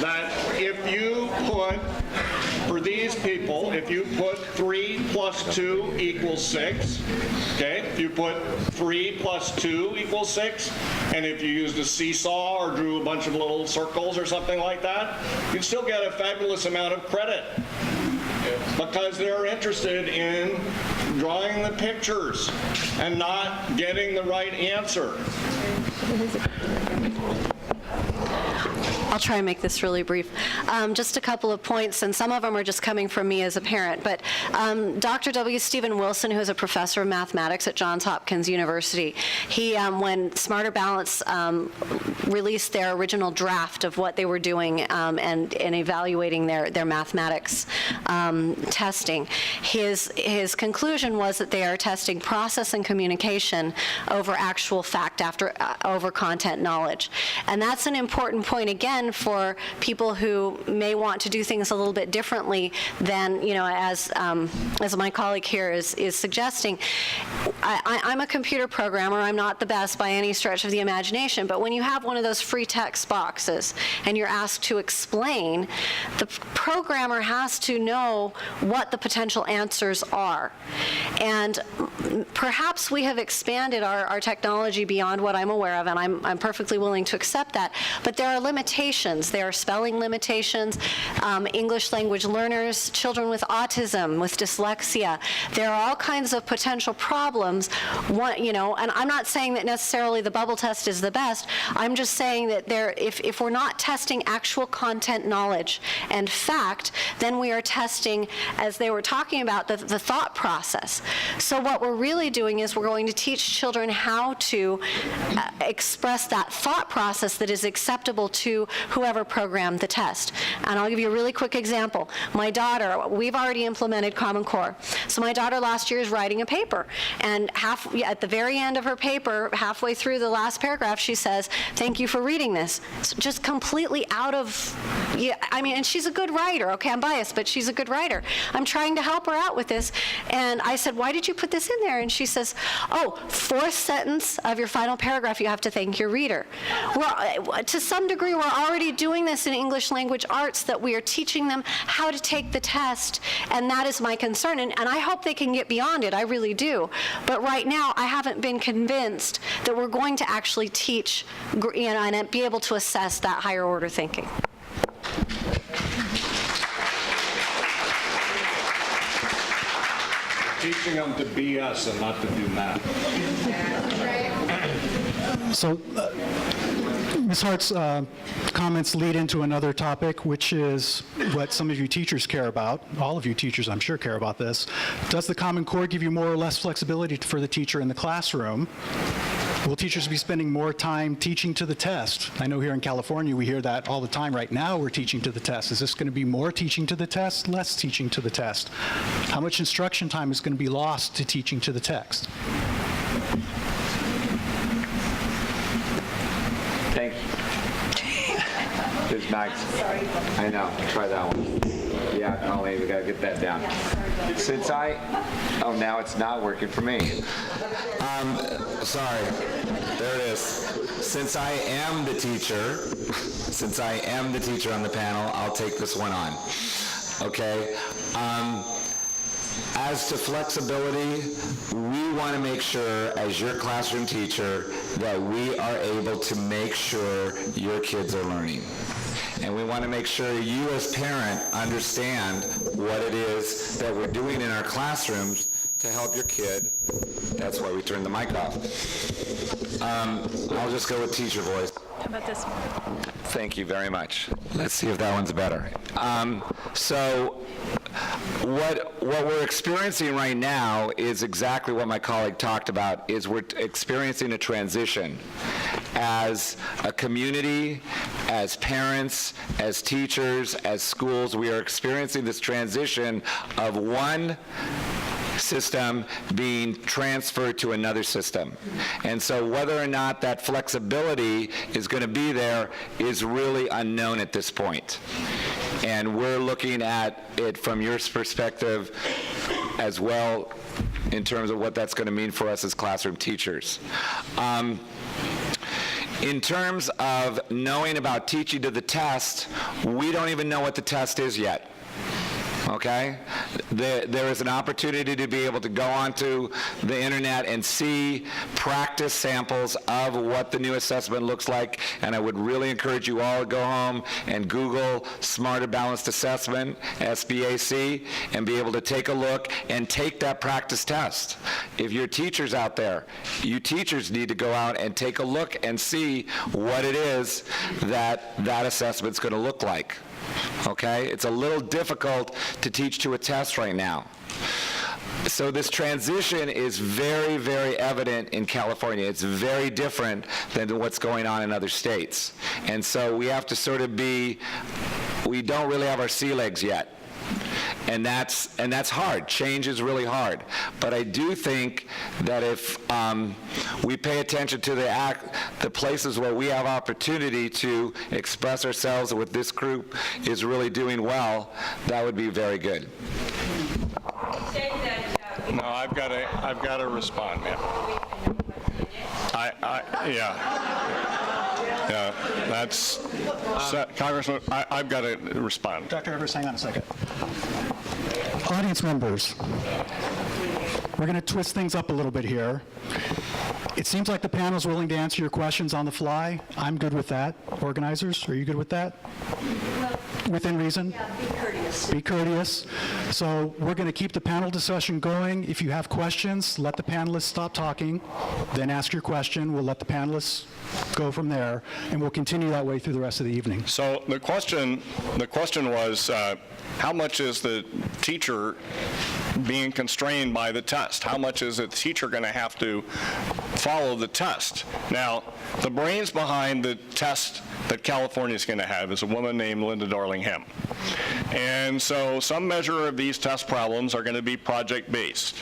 that if you put for these people, if you put 3 plus 2 equals 6, okay? If you put 3 plus 2 equals 6, and if you used a seesaw or drew a bunch of little circles or something like that, you'd still get a fabulous amount of credit because they're interested in drawing the pictures and not getting the right answer. I'll try and make this really brief. Just a couple of points, and some of them are just coming from me as a parent. But Dr. W. Stephen Wilson, who is a professor of mathematics at Johns Hopkins University, he, when Smarter Balance released their original draft of what they were doing and evaluating their mathematics testing, his conclusion was that they are testing process and communication over actual fact over content knowledge. And that's an important point, again, for people who may want to do things a little bit differently than, as my colleague here is suggesting. I'm a computer programmer. I'm not the best by any stretch of the imagination, but when you have one of those free text boxes and you're asked to explain, the programmer has to know what the potential answers are. And perhaps we have expanded our technology beyond what I'm aware of, and I'm perfectly willing to accept that, but there are limitations. There are spelling limitations, English language learners, children with autism, with dyslexia. There are all kinds of potential problems, and I'm not saying that necessarily the bubble test is the best. I'm just saying that if we're not testing actual content knowledge and fact, then we are testing, as they were talking about, the thought process. So what we're really doing is we're going to teach children how to express that thought process that is acceptable to whoever programmed the test. And I'll give you a really quick example. My daughter, we've already implemented Common Core. So my daughter last year is writing a paper, and at the very end of her paper, halfway through the last paragraph, she says, "Thank you for reading this." So just completely out of, and she's a good writer. Okay, I'm biased, but she's a good writer. I'm trying to help her out with this, and I said, "Why did you put this in there?" And she says, "Oh, fourth sentence of your final paragraph, you have to thank your reader." Well, to some degree, we're already doing this in English language arts, that we are teaching them how to take the test, and that is my concern. And I hope they can get beyond it, I really do. But right now, I haven't been convinced that we're going to actually teach, and be able to assess that higher order thinking. Teaching them to BS and not to do math. So, Ms. Hart's comments lead into another topic, which is what some of you teachers care about. All of you teachers, I'm sure, care about this. Does the Common Core give you more or less flexibility for the teacher in the classroom? Will teachers be spending more time teaching to the test? I know here in California we hear that all the time. Right now we're teaching to the test. Is this going to be more teaching to the test, less teaching to the test? How much instruction time is going to be lost to teaching to the text? Thank you. There's Max. I know. Try that one. Yeah, Colleen, we got to get that down. Now it's not working for me. Sorry. There it is. Since I am the teacher on the panel, I'll take this one on. Okay? As to flexibility, we want to make sure, as your classroom teacher, that we are able to make sure your kids are learning. And we want to make sure you as parent understand what it is that we're doing in our classrooms to help your kid. That's why we turned the mic off. I'll just go with teacher voice. How about this one? Thank you very much. Let's see if that one's better. So what we're experiencing right now is exactly what my colleague talked about, is we're experiencing a transition. As a community, as parents, as teachers, as schools, we are experiencing this transition of one system being transferred to another system. And so whether or not that flexibility is going to be there is really unknown at this point. And we're looking at it from your perspective as well in terms of what that's going to mean for us as classroom teachers. In terms of knowing about teaching to the test, we don't even know what the test is yet. okay? There is an opportunity to be able to go onto the internet and see practice samples of what the new assessment looks like, and I would really encourage you all to go home and Google Smarter Balanced Assessment, SBAC, and be able to take a look and take that practice test. If you're teachers out there, you teachers need to go out and take a look and see what it is that assessment's going to look like. Okay? It's a little difficult to teach to a test right now. So this transition is very, very evident in California. It's very different than what's going on in other states. And so we have to sort of we don't really have our sea legs yet. And that's hard. Change is really hard. But I do think that if we pay attention to the places where we have opportunity to express ourselves and what this group is really doing well, that would be very good. No, I've got to respond, ma'am. Yeah, that's, Congressman, I've got to respond. Dr. Evers, hang on a second. Audience members, we're going to twist things up a little bit here. It seems like the panel is willing to answer your questions on the fly. I'm good with that. Organizers, are you good with that? Within reason? Yeah, be courteous. Be courteous. So we're going to keep the panel discussion going. If you have questions, let the panelists stop talking, then ask your question. We'll let the panelists go from there, and we'll continue that way through the rest of the evening. So the question was, how much is the teacher being constrained by the test? How much is the teacher going to have to follow the test? Now, the brains behind the test that California is going to have is a woman named Linda Darling-Hammond. And so some measure of these test problems are going to be project-based.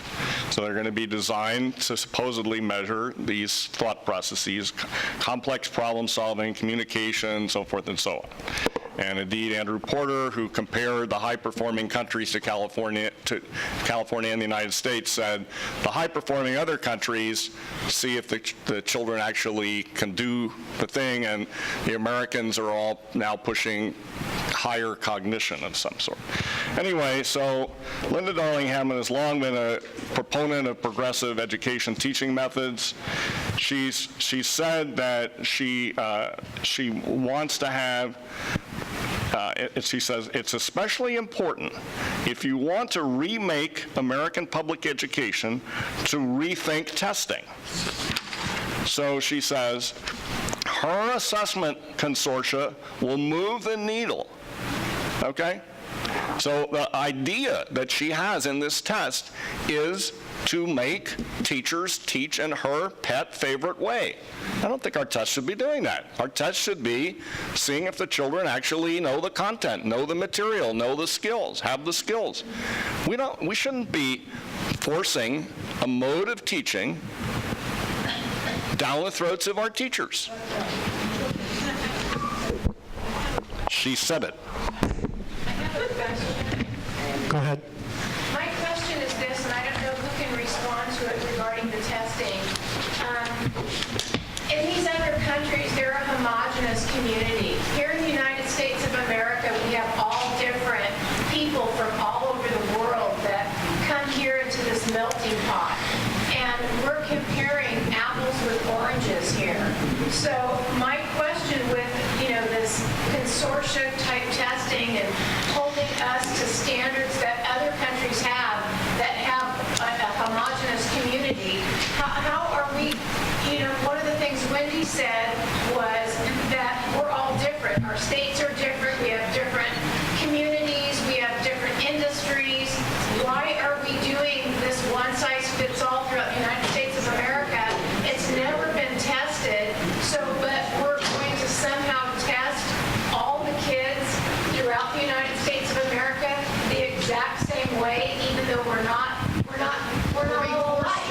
So they're going to be designed to supposedly measure these thought processes, complex problem solving, communication, so forth and so on. And indeed, Andrew Porter, who compared the high-performing countries to California and the United States, said the high-performing other countries see if the children actually can do the thing, and the Americans are all now pushing higher cognition of some sort. Anyway, so Linda Darling-Hammond has long been a proponent of progressive education teaching methods. She said that she wants to have she says, it's especially important if you want to remake American public education to rethink testing. So she says, her assessment consortia will move the needle, okay? So the idea that she has in this test is to make teachers teach in her pet favorite way. I don't think our test should be doing that. Our test should be seeing if the children actually know the content, know the material, know the skills, have the skills. We shouldn't be forcing a mode of teaching down the throats of our teachers. She said it. I have a question. Go ahead. My question is this, and I don't know who can respond to it regarding the testing. In these other countries, they're a homogenous community. Here in the United States of America, we have all different people from all over the world that come here into this melting pot. And we're comparing apples with oranges here. So my question with, this consortia type testing and holding us to standards that other countries have that have a homogenous community, how are we, one of the things Wendy said was that we're all different. Our states are different. We have different communities. We have different industries. Why are we doing this one size fits all throughout the United States of America? It's never been tested. But we're going to somehow test all the kids throughout the United States of America the exact same way, even though we're not all alike.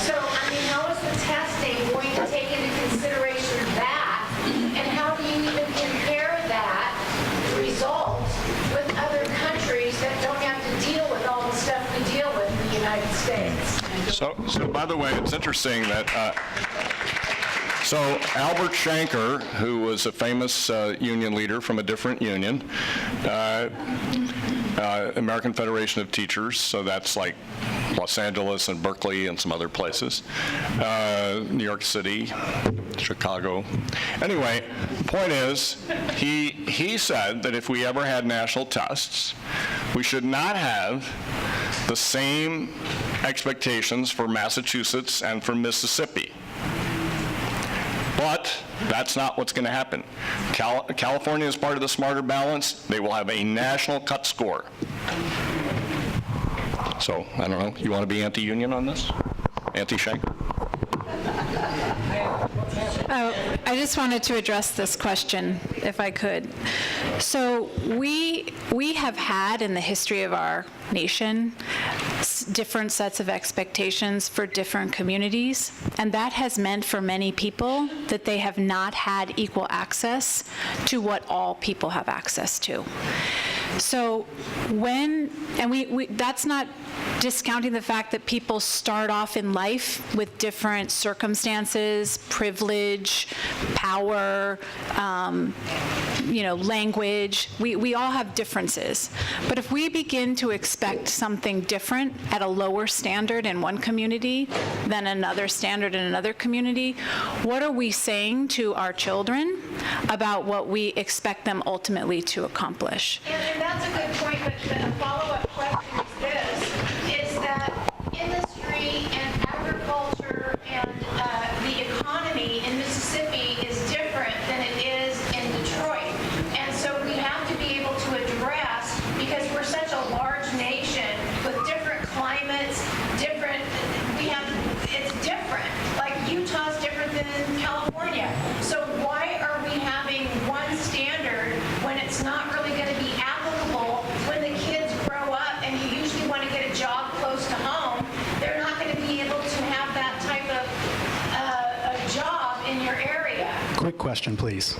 So, how is the testing going to take into consideration that, and how do you even compare that result with other countries that don't have to deal with all the stuff we deal with in the United States? So by the way, it's interesting that So Albert Shanker, who was a famous union leader from a different union, American Federation of Teachers, so that's like Los Angeles and Berkeley and some other places, New York City, Chicago. Anyway, the point is, he said that if we ever had national tests, we should not have the same expectations for Massachusetts and for Mississippi. But that's not what's going to happen. California is part of the Smarter Balance. They will have a national cut score. So, I don't know, you want to be anti-union on this? Anti-Shanker? I just wanted to address this question, if I could. So we have had in the history of our nation different sets of expectations for different communities, and that has meant for many people that they have not had equal access to what all people have access to. So that's not discounting the fact that people start off in life with different circumstances, privilege, power, language. We all have differences. But if we begin to expect something different at a lower standard in one community than another standard in another community, what are we saying to our children about what we expect them ultimately to accomplish? And that's a good point, but the follow-up question is this, is that industry and agriculture and the economy in Mississippi is different than it is in Detroit. And so we have to be able to address, because we're such a large nation with different climates, it's different. Like Utah's different than California. So why are we having one standard when it's not really going to be applicable when the kids grow up and you usually want to get a job close to home? They're not going to be able to have that type of a job in your area. Quick question, please.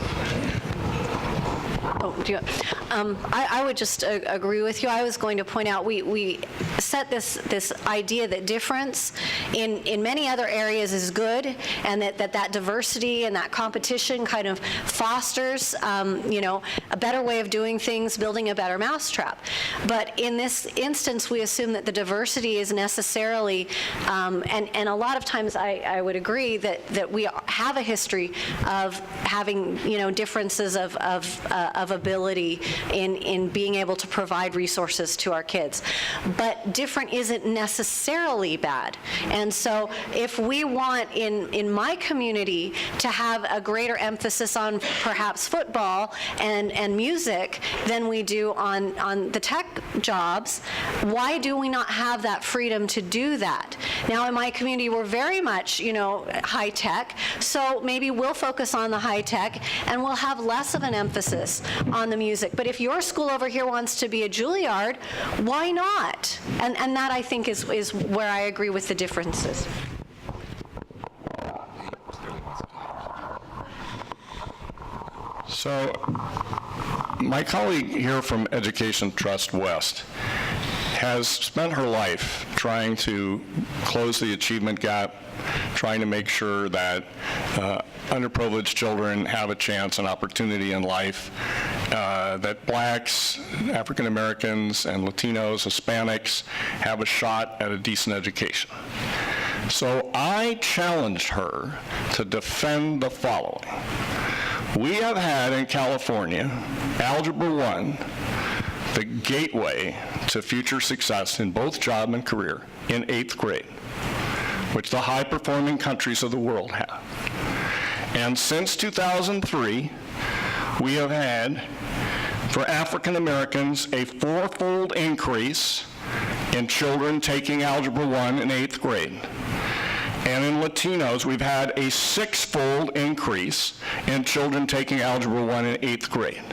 I would just agree with you. I was going to point out we set this idea that difference in many other areas is good, and that diversity and that competition kind of fosters a better way of doing things, building a better mousetrap. But in this instance, we assume that the diversity is necessarily, and a lot of times I would agree that we have a history of having differences of ability in being able to provide resources to our kids. But different isn't necessarily bad. And so if we want in my community to have a greater emphasis on perhaps football and music than we do on the tech jobs, why do we not have that freedom to do that? Now in my community we're very much high tech, so maybe we'll focus on the high tech and we'll have less of an emphasis on the music. But if your school over here wants to be a Juilliard, why not? And that, I think, is where I agree with the differences. So my colleague here from Education Trust West has spent her life trying to close the achievement gap, trying to make sure that underprivileged children have a chance and opportunity in life, that blacks, African Americans, and Latinos, Hispanics have a shot at a decent education. So I challenged her to defend the following. We have had in California, Algebra 1, the gateway to future success in both job and career in 8th grade, which the high-performing countries of the world have. And since 2003, we have had, for African Americans, a 4-fold increase in children taking Algebra 1 in 8th grade. And in Latinos, we've had a 6-fold increase in children taking Algebra 1 in 8th grade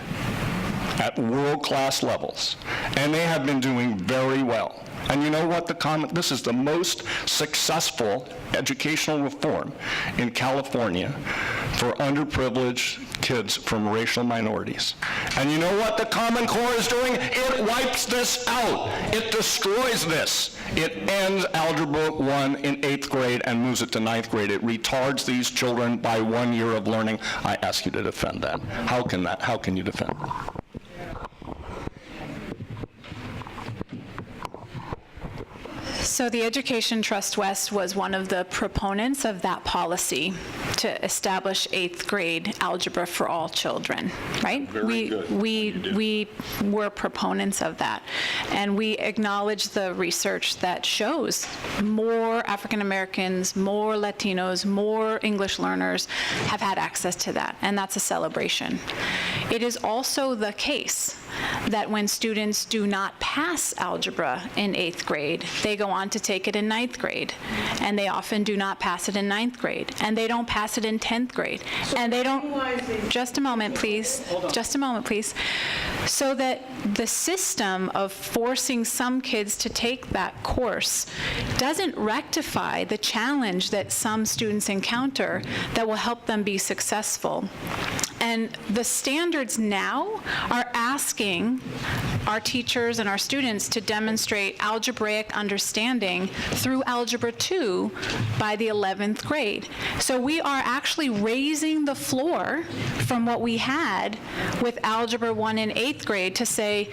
at world-class levels. And they have been doing very well. And you know what this is the most successful educational reform in California for underprivileged kids from racial minorities. And you know what the Common Core is doing? It wipes this out. It destroys this. It ends Algebra 1 in 8th grade and moves it to 9th grade. It retards these children by 1 year of learning. I ask you to defend that. How can you defend that? So the Education Trust West was one of the proponents of that policy to establish 8th grade algebra for all children, right? Very good. We were proponents of that. And we acknowledge the research that shows more African Americans, more Latinos, more English learners have had access to that, and that's a celebration. It is also the case that when students do not pass algebra in 8th grade, they go on to take it in 9th grade, and they often do not pass it in 9th grade, and they don't pass it in 10th grade, and they don't, just a moment please, so that the system of forcing some kids to take that course doesn't rectify the challenge that some students encounter that will help them be successful. And the standards now are asking our teachers and our students to demonstrate algebraic understanding through Algebra 2 by the 11th grade. So we are actually raising the floor from what we had with Algebra 1 in 8th grade to say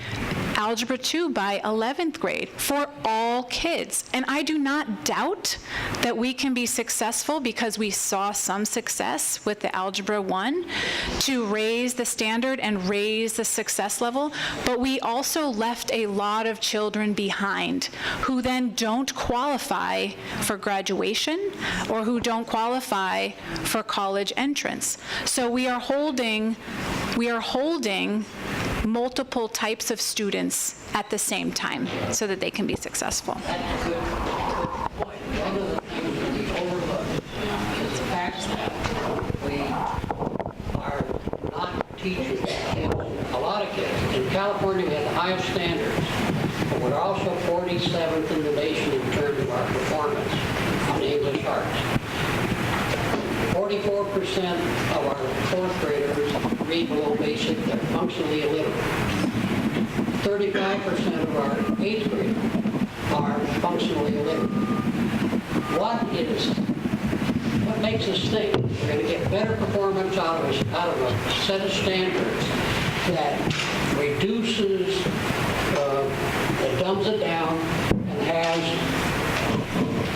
Algebra 2 by 11th grade for all kids. And I do not doubt that we can be successful because we saw some success with the Algebra 1 to raise the standard and raise the success level, but we also left a lot of children behind who then don't qualify for graduation or who don't qualify for college entrance. So we are holding multiple types of students at the same time so that they can be successful. One of the things that we overlook is the fact that we are not teaching kids, a lot of kids. In California, we have the highest standards, but we're also 47th in the nation in terms of our performance on English arts. 44% of our fourth graders read below basic, they're functionally illiterate. 35% of our 8th graders are functionally illiterate. What makes us think we're going to get better performance out of a set of standards that reduces, that dumbs it down, and has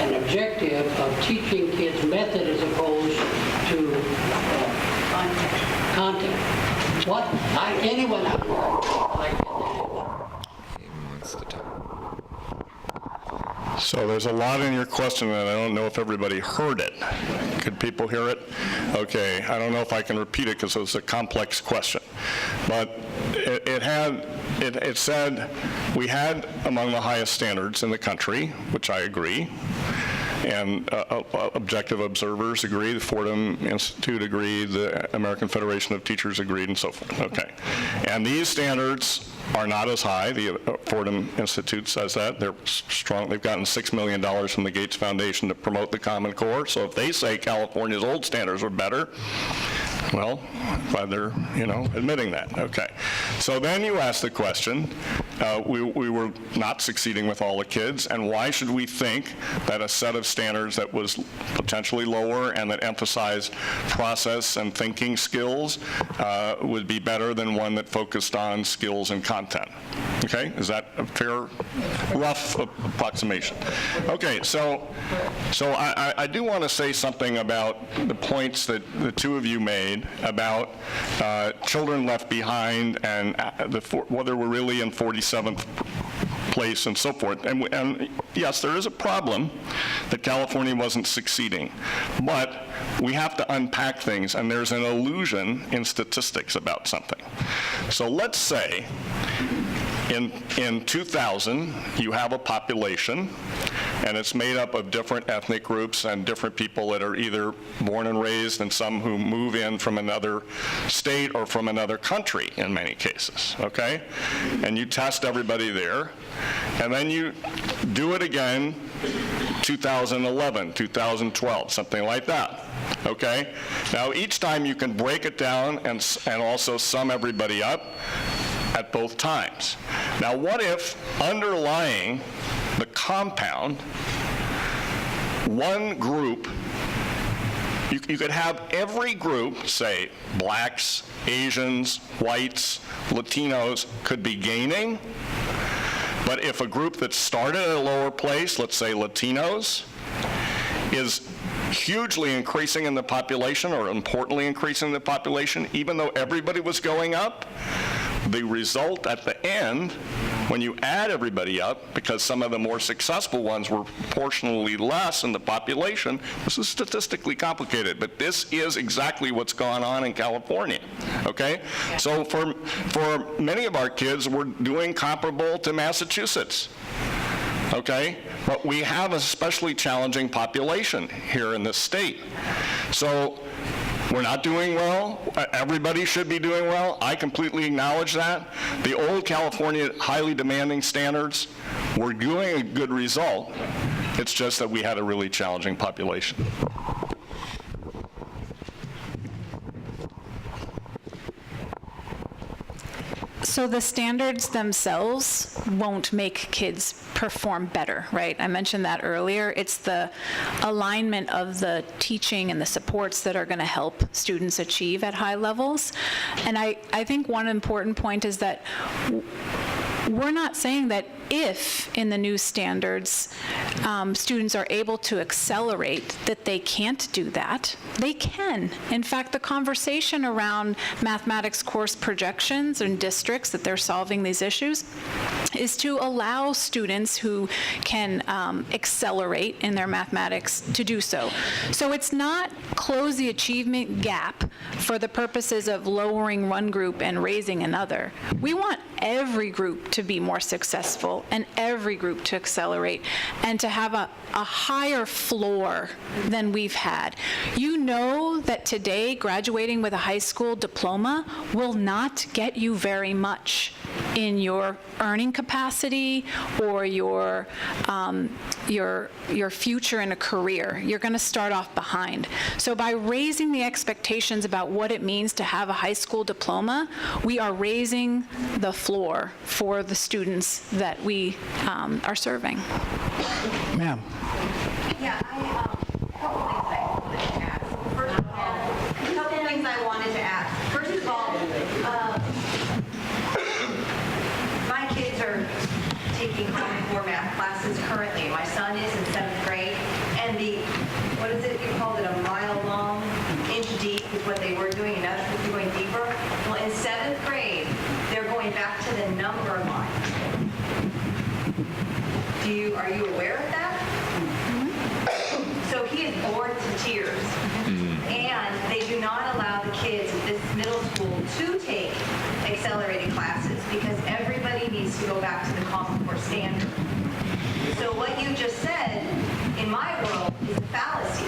an objective of teaching kids method as opposed to content? What? Anyone out there like that? So there's a lot in your question, and I don't know if everybody heard it. Could people hear it? Okay, I don't know if I can repeat it because it was a complex question. But it said we had among the highest standards in the country, which I agree, and objective observers agree, the Fordham Institute agreed, the American Federation of Teachers agreed, and so forth. Okay. And these standards are not as high. The Fordham Institute says that. They're strong. They've gotten $6 million from the Gates Foundation to promote the Common Core. So if they say California's old standards are better, well, glad they're, admitting that. Okay. So then you ask the question, we were not succeeding with all the kids, and why should we think that a set of standards that was potentially lower and that emphasized process and thinking skills would be better than one that focused on skills and content? Okay, is that a fair, rough approximation? Okay, so I do want to say something about the points that the two of you made about children left behind and whether we're really in 47th place and so forth. And yes, there is a problem that California wasn't succeeding, but we have to unpack things, and there's an illusion in statistics about something. So let's say in 2000, you have a population and it's made up of different ethnic groups and different people that are either born and raised and some who move in from another state or from another country in many cases, okay? And you test everybody there, and then you do it again 2011, 2012, something like that, okay? Now, each time you can break it down and also sum everybody up at both times. Now, what if underlying the compound, one group, you could have every group, say blacks, Asians, whites, Latinos, could be gaining, but if a group that started at a lower place, let's say Latinos, is hugely increasing in the population or importantly increasing in the population, even though everybody was going up, the result at the end, when you add everybody up, because some of the more successful ones were proportionally less in the population, this is statistically complicated, but this is exactly what's gone on in California, okay? So for many of our kids, we're doing comparable to Massachusetts, okay? But we have a especially challenging population here in this state. So we're not doing well. Everybody should be doing well. I completely acknowledge that. The old California highly demanding standards, we're doing a good result. It's just that we had a really challenging population. So the standards themselves won't make kids perform better, right? I mentioned that earlier. It's the alignment of the teaching and the supports that are going to help students achieve at high levels. And I think one important point is that we're not saying that if in the new standards students are able to accelerate, that they can't do that. They can. In fact, the conversation around mathematics course projections in districts that they're solving these issues is to allow students who can accelerate in their mathematics to do so. So it's not close the achievement gap for the purposes of lowering one group and raising another. We want every group to be more successful and every group to accelerate and to have a higher floor than we've had. You know that today graduating with a high school diploma will not get you very much in your earning capacity or your future in a career. You're going to start off behind. So by raising the expectations about what it means to have a high school diploma, we are raising the floor for the students that we are serving. Ma'am. Yeah, a couple things I wanted to ask. First of all, my kids are taking Common Core math classes currently. My son is in 7th grade, and what is it, you called it a mile long, inch deep is what they were doing, and now they're going deeper. Well, in 7th grade, they're going back to the number line. Are you aware of that? So he is bored to tears. And they do not allow the kids at this middle school to take accelerated classes because everybody needs to go back to the Common Core standard. So what you just said, in my world, is a fallacy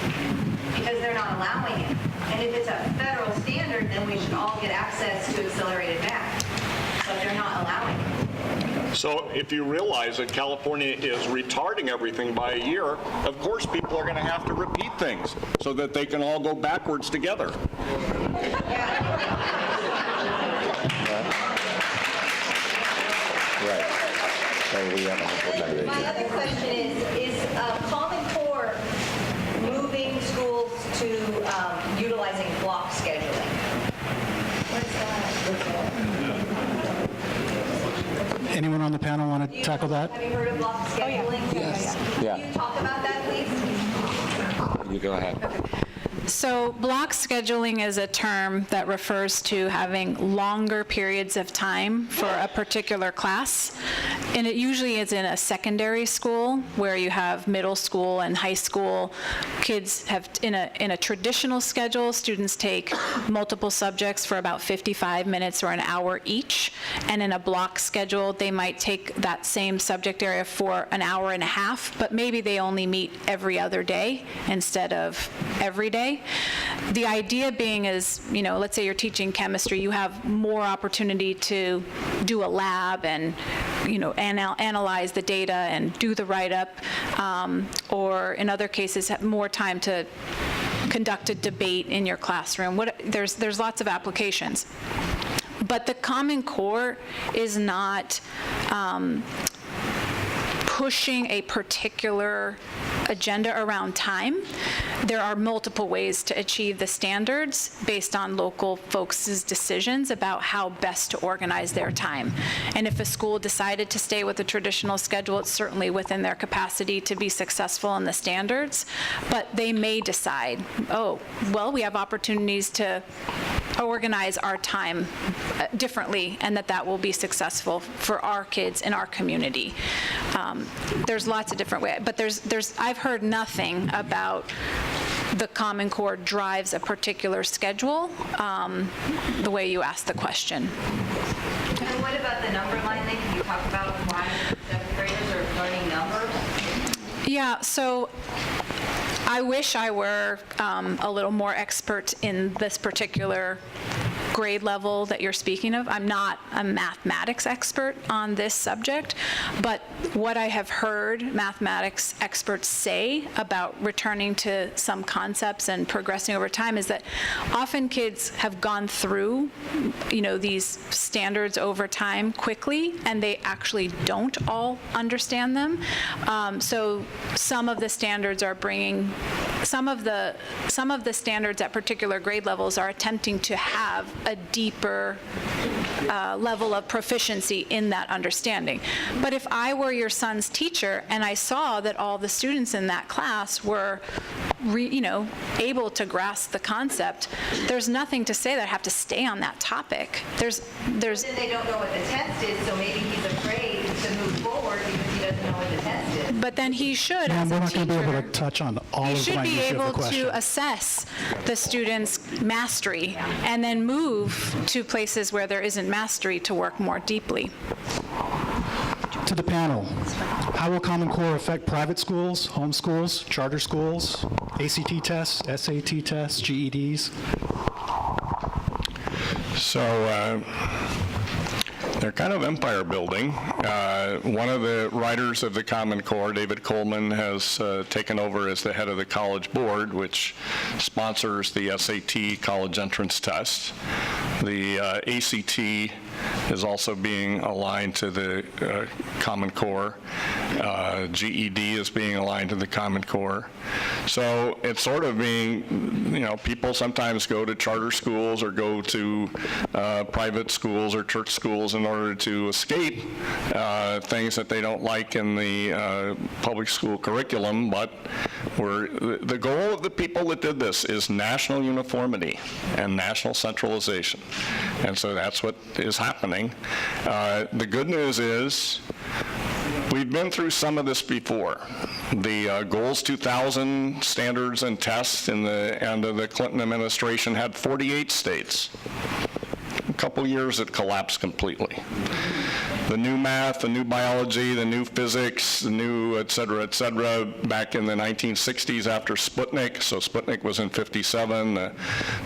because they're not allowing it. And if it's a federal standard, then we should all get access to accelerated math. But they're not allowing it. So if you realize that California is retarding everything by a year, of course people are going to have to repeat things so that they can all go backwards together. Right. So we have my other question is Common Core moving schools to utilizing block scheduling? What's that? Anyone on the panel want to tackle that? Have you heard of block scheduling? Yes. Yeah. Can you talk about that, please? You go ahead. So block scheduling is a term that refers to having longer periods of time for a particular class. And it usually is in a secondary school where you have middle school and high school. Kids have, in a traditional schedule, students take multiple subjects for about 55 minutes or an hour each. And in a block schedule, they might take that same subject area for an hour and a half, but maybe they only meet every other day instead of every day. The idea being is, let's say you're teaching chemistry, you have more opportunity to do a lab and, analyze the data and do the write-up, or in other cases, have more time to conduct a debate in your classroom. There's lots of applications. But the Common Core is not pushing a particular agenda around time. There are multiple ways to achieve the standards based on local folks' decisions about how best to organize their time. And if a school decided to stay with a traditional schedule, it's certainly within their capacity to be successful in the standards. But they may decide, we have opportunities to organize our time differently, and that will be successful for our kids in our community. There's lots of different ways, but I've heard nothing about the Common Core drives a particular schedule, the way you asked the question. And what about the number line thing? Can you talk about why 7th graders are learning numbers? Yeah, so I wish I were a little more expert in this particular grade level that you're speaking of. I'm not a mathematics expert on this subject, but what I have heard mathematics experts say about returning to some concepts and progressing over time is that often kids have gone through, these standards over time quickly, and they actually don't all understand them. So some of the standards are bringing, some of the standards at particular grade levels are attempting to have a deeper level of proficiency in that understanding. But if I were your son's teacher and I saw that all the students in that class were able to grasp the concept, there's nothing to say that I have to stay on that topic. There's. Then they don't know what the test is, so maybe he's afraid to move forward because he doesn't know what the test is. But then he should, Yeah, as we're a not going to be able teacher, to touch on all he of the should be minutiae of the able question. to assess the student's mastery and then move to places where there isn't mastery to work more deeply. To the panel, how will Common Core affect private schools, home schools, charter schools, ACT tests, SAT tests, GEDs? So they're kind of empire building. One of the writers of the Common Core, David Coleman, has taken over as the head of the College Board, which sponsors the SAT college entrance test. The ACT is also being aligned to the Common Core. GED is being aligned to the Common Core. So it's sort of being, people sometimes go to charter schools or go to private schools or church schools in order to escape things that they don't like in the public school curriculum, but the goal of the people that did this is national uniformity and national centralization. And so that's what is happening. The good news is we've been through some of this before. The Goals 2000 standards and tests in the end of the Clinton administration had 48 states. A couple years it collapsed completely. The new math, the new biology, the new physics, the new et cetera, back in the 1960s after Sputnik. So Sputnik was in 57, the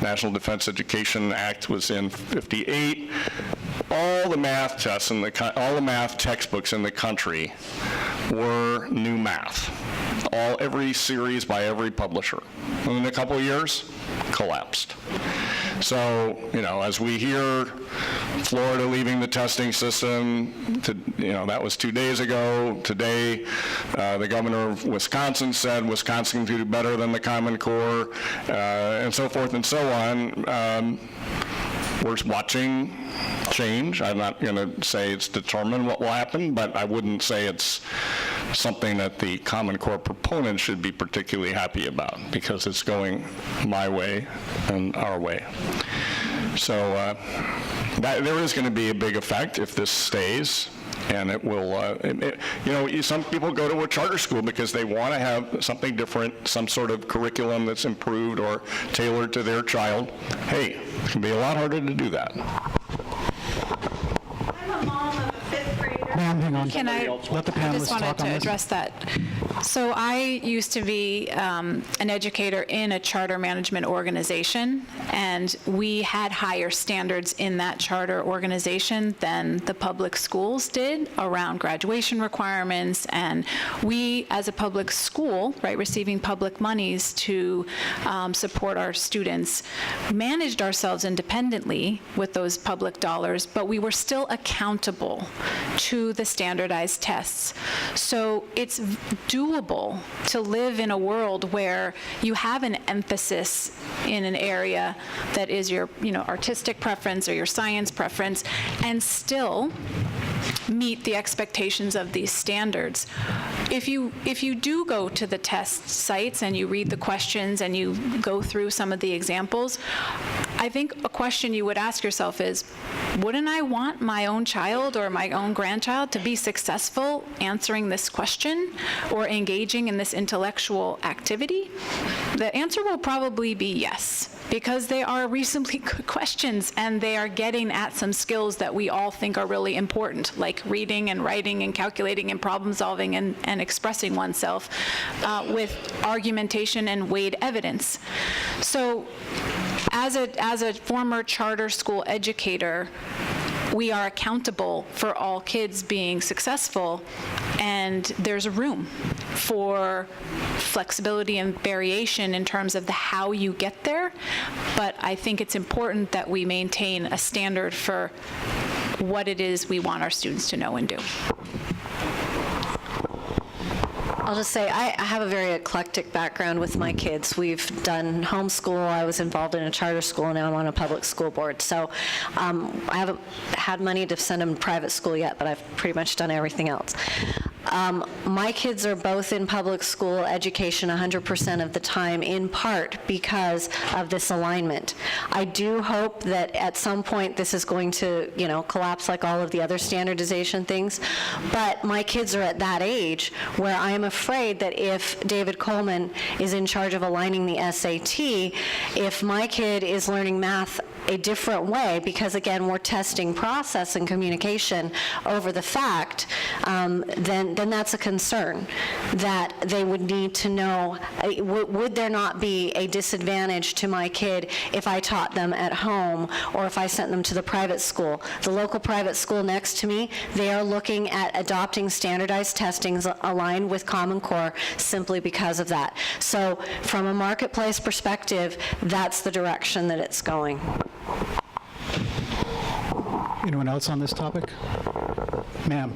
National Defense Education Act was in 58. All the math tests all the math textbooks in the country were new math. Every series by every publisher. And in a couple of years, collapsed. So, as we hear Florida leaving the testing system, that was 2 days ago. Today, the governor of Wisconsin said Wisconsin can do better than the Common Core, and so forth and so on. We're watching change. I'm not going to say it's determined what will happen, but I wouldn't say it's something that the Common Core proponents should be particularly happy about, because it's going my way and our way. So there is going to be a big effect if this stays. And it will, some people go to a charter school because they want to have something different, some sort of curriculum that's improved or tailored to their child. Hey, it can be a lot harder to do that. I'm a mom of a fifth grader. Ma'am, hang on. Can I Let the I just panelists wanted talk on to this. address that. So I used to be an educator in a charter management organization, and we had higher standards in that charter organization than the public schools did around graduation requirements. And we, as a public school, right, receiving public monies to support our students, managed ourselves independently with those public dollars, but we were still accountable to the standardized tests. So it's doable to live in a world where you have an emphasis in an area that is your, artistic preference or your science preference, and still meet the expectations of these standards. If you do go to the test sites and you read the questions and you go through some of the examples, I think a question you would ask yourself is, wouldn't I want my own child or my own grandchild to be successful answering this question or engaging in this intellectual activity? The answer will probably be yes, because they are reasonably good questions and they are getting at some skills that we all think are really important, like reading and writing and calculating and problem solving and expressing oneself with argumentation and weighed evidence. So as a former charter school educator, we are accountable for all kids being successful, and there's room for flexibility and variation in terms of how you get there. But I think it's important that we maintain a standard for what it is we want our students to know and do. I'll just say I have a very eclectic background with my kids. We've done homeschool. I was involved in a charter school, and now I'm on a public school board. So I haven't had money to send them to private school yet, but I've pretty much done everything else. My kids are both in public school education 100% of the time, in part because of this alignment. I do hope that at some point this is going to, collapse like all of the other standardization things, but my kids are at that age where I am afraid that if David Coleman is in charge of aligning the SAT, if my kid is learning math a different way, because again, we're testing process and communication over the fact, then that's a concern that they would need to know, would there not be a disadvantage to my kid if I taught them at home or if I sent them to the private school? The local private school next to me, they are looking at adopting standardized testings aligned with Common Core simply because of that. So from a marketplace perspective, that's the direction that it's going. Anyone else on this topic? Ma'am.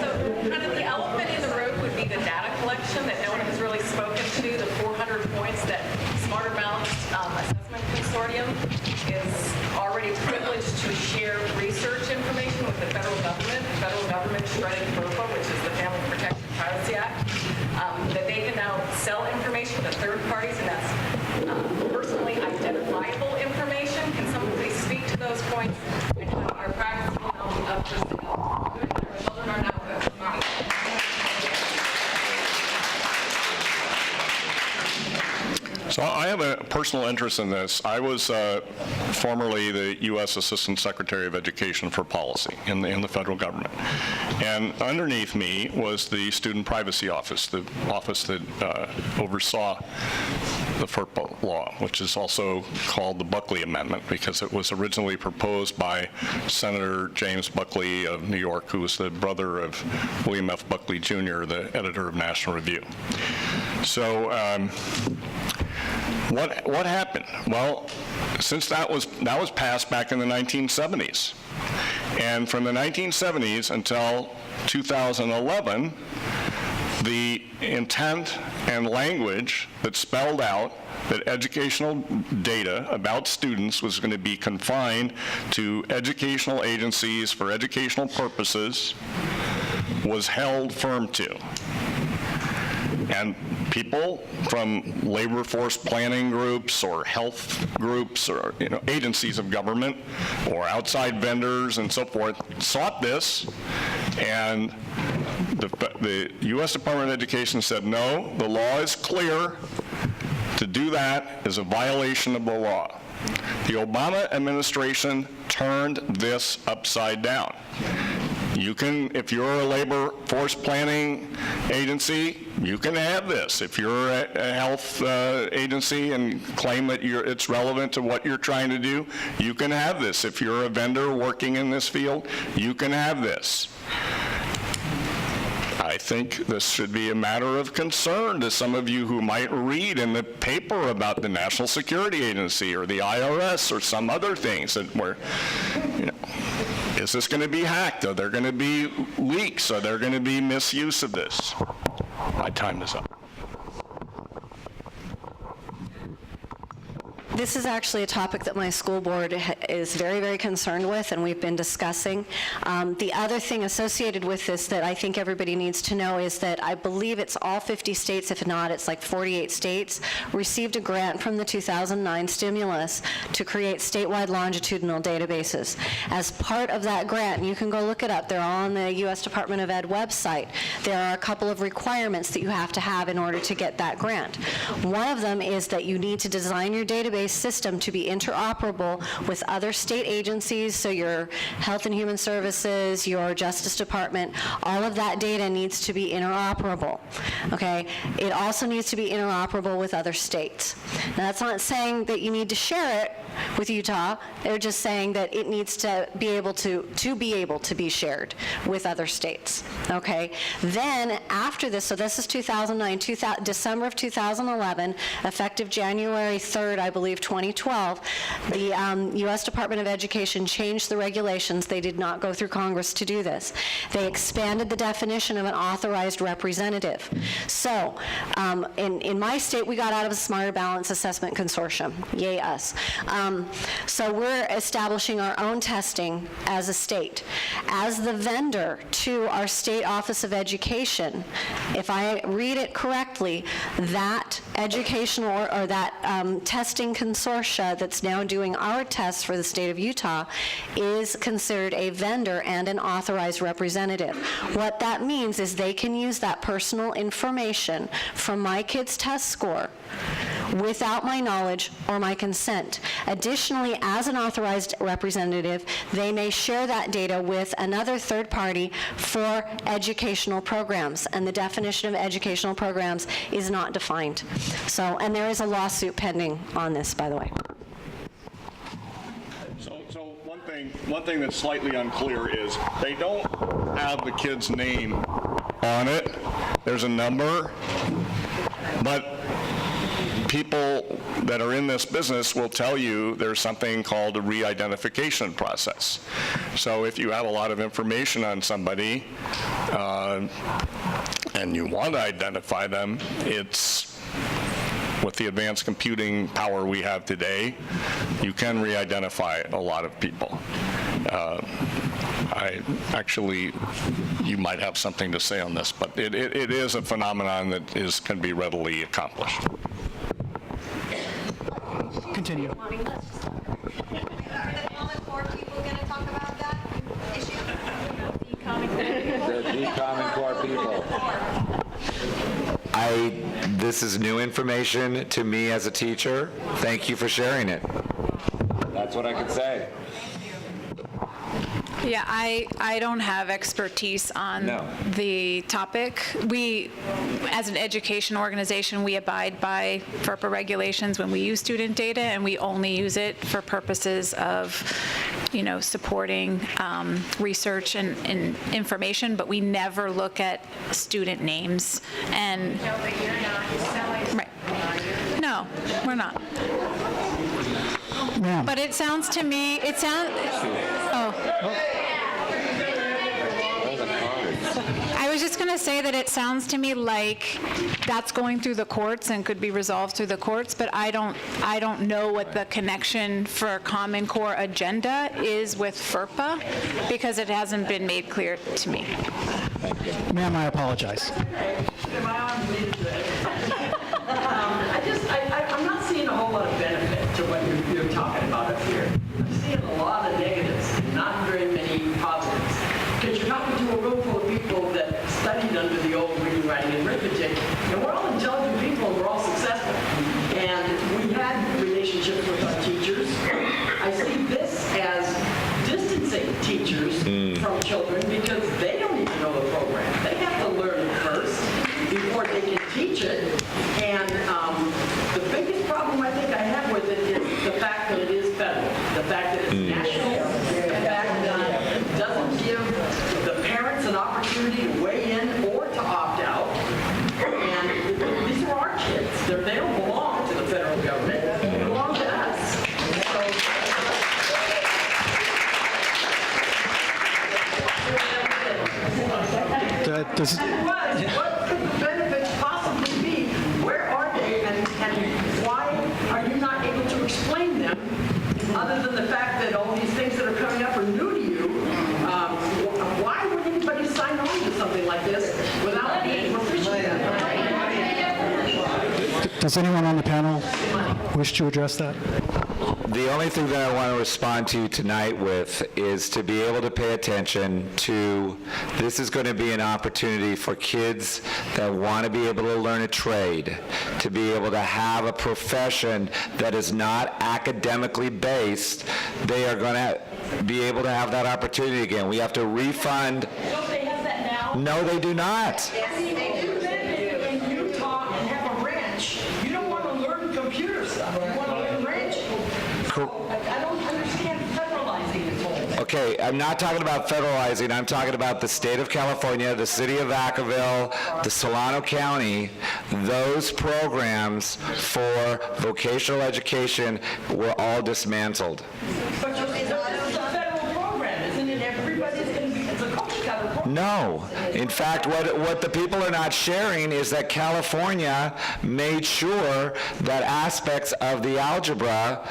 So kind of the elephant in the room would be the data collection that no one has really spoken to, the 400 points that Smarter Balanced Assessment Consortium is already privileged to share research information with the federal government. The federal government shredded FERPA, which is the Family Protection Privacy Act, that they can now sell information to third parties, and that's personally identifiable information. Can someone please speak to those points and how our practice will now be up for sale? Our children are now good for money. So I have a personal interest in this. I was formerly the U.S. Assistant Secretary of Education for Policy in the federal government. And underneath me was the Student Privacy Office, the office that oversaw the FERPA law, which is also called the Buckley Amendment because it was originally proposed by Senator James Buckley of New York, who was the brother of William F. Buckley, Jr., the editor of National Review. So what happened? Well, since that was passed back in the 1970s, and from the 1970s until 2011, the intent and language that spelled out that educational data about students was going to be confined to educational agencies for educational purposes was held firm to. And people from labor force planning groups or health groups or agencies of government or outside vendors and so forth sought this, and the U.S. Department of Education said, no, the law is clear. To do that is a violation of the law. The Obama administration turned this upside down. You can, if you're a labor force planning agency, you can have this. If you're a health agency and claim that it's relevant to what you're trying to do, you can have this. If you're a vendor working in this field, you can have this. I think this should be a matter of concern to some of you who might read in the paper about the National Security Agency or the IRS or some other things that were, is this going to be hacked? Are there going to be leaks? Are there going to be misuse of this? My time is up. This is actually a topic that my school board is very, very concerned with, and we've been discussing. The other thing associated with this that I think everybody needs to know is that I believe it's all 50 states, if not, it's like 48 states, received a grant from the 2009 stimulus to create statewide longitudinal databases. As part of that grant, and you can go look it up, they're all on the U.S. Department of Ed website, there are a couple of requirements that you have to have in order to get that grant. One of them is that you need to design your database system to be interoperable with other state agencies, so your Health and Human Services, your Justice Department, all of that data needs to be interoperable, okay? It also needs to be interoperable with other states. Now, that's not saying that you need to share it with Utah. They're just saying that it needs to be able to be shared with other states, okay? Then, after this, so this is 2009, December of 2011, effective January 3rd, I believe, 2012, the U.S. Department of Education changed the regulations. They did not go through Congress to do this. They expanded the definition of an authorized representative. So, in my state, we got out of the Smarter Balance Assessment Consortium. Yay, us. So we're establishing our own testing as a state. As the vendor to our state Office of Education, if I read it correctly, that educational or that testing consortia that's now doing our tests for the state of Utah is considered a vendor and an authorized representative. What that means is they can use that personal information from my kid's test score without my knowledge or my consent. Additionally, as an authorized representative, they may share that data with another third party for educational programs, and the definition of educational programs is not defined. So, and there is a lawsuit pending on this, by the way. So one thing that's slightly unclear is they don't have the kid's name on it. There's a number, but people that are in this business will tell you there's something called a re-identification process. So if you have a lot of information on somebody and you want to identify them, it's with the advanced computing power we have today, you can re-identify a lot of people. You might have something to say on this, but it is a phenomenon that can be readily accomplished. Continue. Are the Common Core people going to talk about that issue? The Common Core people. This is new information to me as a teacher. Thank you for sharing it. That's what I could say. Yeah, I don't have expertise on the topic. We, as an education organization, we abide by FERPA regulations when we use student data, and we only use it for purposes of, supporting research and information, but we never look at student names. And No, but you're not. right. No, we're not. But it sounds to me, I was just going to say that it sounds to me like that's going through the courts and could be resolved through the courts, but I don't know what the connection for Common Core agenda is with FERPA, because it hasn't been made clear to me. Ma'am, I apologize. I'm not seeing a whole lot of benefit to what you're talking about up here. I'm seeing a lot of negatives and not very many positives. Because you're talking to a room full of people that studied under the old reading, writing, and arithmetic, and we're all intelligent people and we're all successful. And we had relationships with our teachers. I see this as distancing teachers from children because they don't even know the program. They have to learn it first before they can teach it. And the biggest problem I think I have with it is the fact that it is federal, the fact that it's national, the fact that it doesn't give the parents an opportunity to weigh in or to opt out. And these are our kids. They don't belong to the federal government. They belong to us. What could the benefits possibly be? Where are they, and why are you not able to explain them, other than the fact that all these things that are coming up are new to you? Why would anybody sign on to something like this without being proficient? Does anyone on the panel wish to address that? The only thing that I want to respond to tonight with is to be able to pay attention to, this is going to be an opportunity for kids that want to be able to learn a trade, to be able to have a profession that is not academically based. They are going to be able to have that opportunity again. We have to refund. Don't they have that now? No, they do not. Yes, they do. In Utah and have a ranch, you don't want to learn computer stuff. You want to learn ranching. I don't understand federalizing this whole thing. Okay, I'm not talking about federalizing. I'm talking about the state of California, the city of Vacaville, the Solano County. Those programs for vocational education were all dismantled. But it's a federal program, isn't it? Everybody's going to be, it's a cookie-cutter program. No. In fact, what the people are not sharing is that California made sure that aspects of the algebra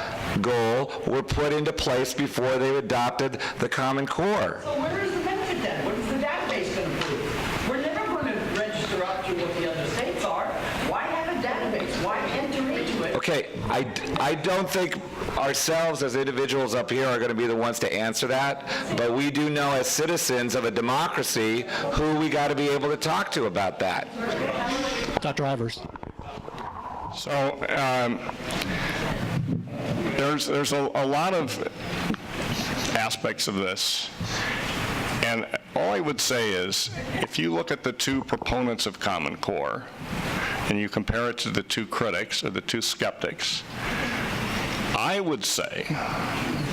goal were put into place before they adopted the Common Core. So where is the benefit then? What is the database going to prove? We're never going to register up to what the other states are. Why have a database? Why enter into it? Okay, I don't think ourselves as individuals up here are going to be the ones to answer that, but we do know as citizens of a democracy who we got to be able to talk to about that. Dr. Ivers. So there's a lot of aspects of this, and all I would say is if you look at the two proponents of Common Core and you compare it to the two critics or the two skeptics, I would say,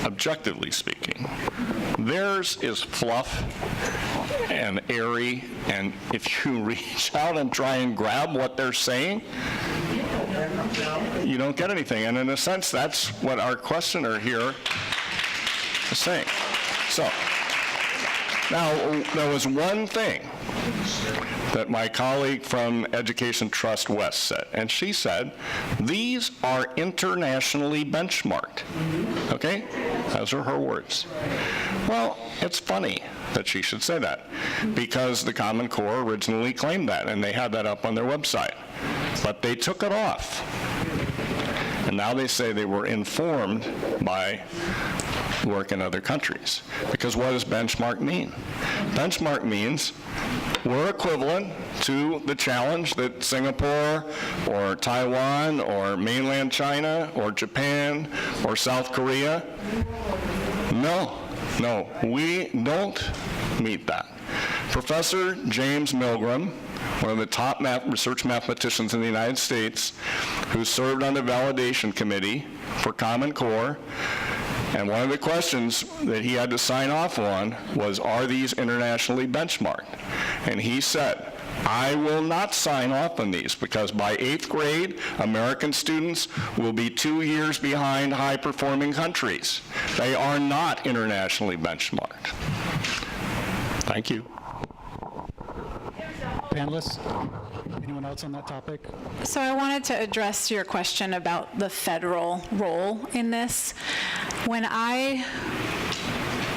objectively speaking, theirs is fluff and airy, and if you reach out and try and grab what they're saying, you don't get anything. And in a sense, that's what our questioner here is saying. So, now, there was one thing that my colleague from Education Trust West said, and she said, these are internationally benchmarked. Okay? Those are her words. Well, it's funny that she should say that, because the Common Core originally claimed that, and they had that up on their website. But they took it off. And now they say they were informed by work in other countries. Because what does benchmark mean? Benchmark means we're equivalent to the challenge that Singapore or Taiwan or mainland China or Japan or South Korea. No, we don't meet that. Professor James Milgram, one of the top research mathematicians in the United States, who served on the validation committee for Common Core, and one of the questions that he had to sign off on was, are these internationally benchmarked? And he said, I will not sign off on these because by 8th grade, American students will be 2 years behind high-performing countries. They are not internationally benchmarked. Thank you. Panelists, anyone else on that topic? So I wanted to address your question about the federal role in this. When I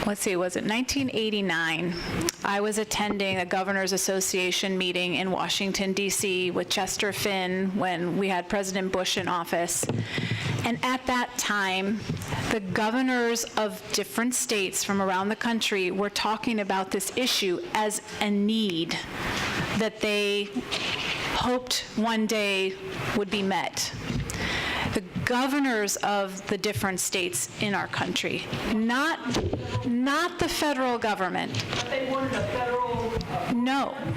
let's see, was it 1989? I was attending a Governors Association meeting in Washington, D.C. with Chester Finn when we had President Bush in office. And at that time, the governors of different states from around the country were talking about this issue as a need that they hoped one day would be met. The governors of the different states in our country, not the federal government. But they wanted a federal...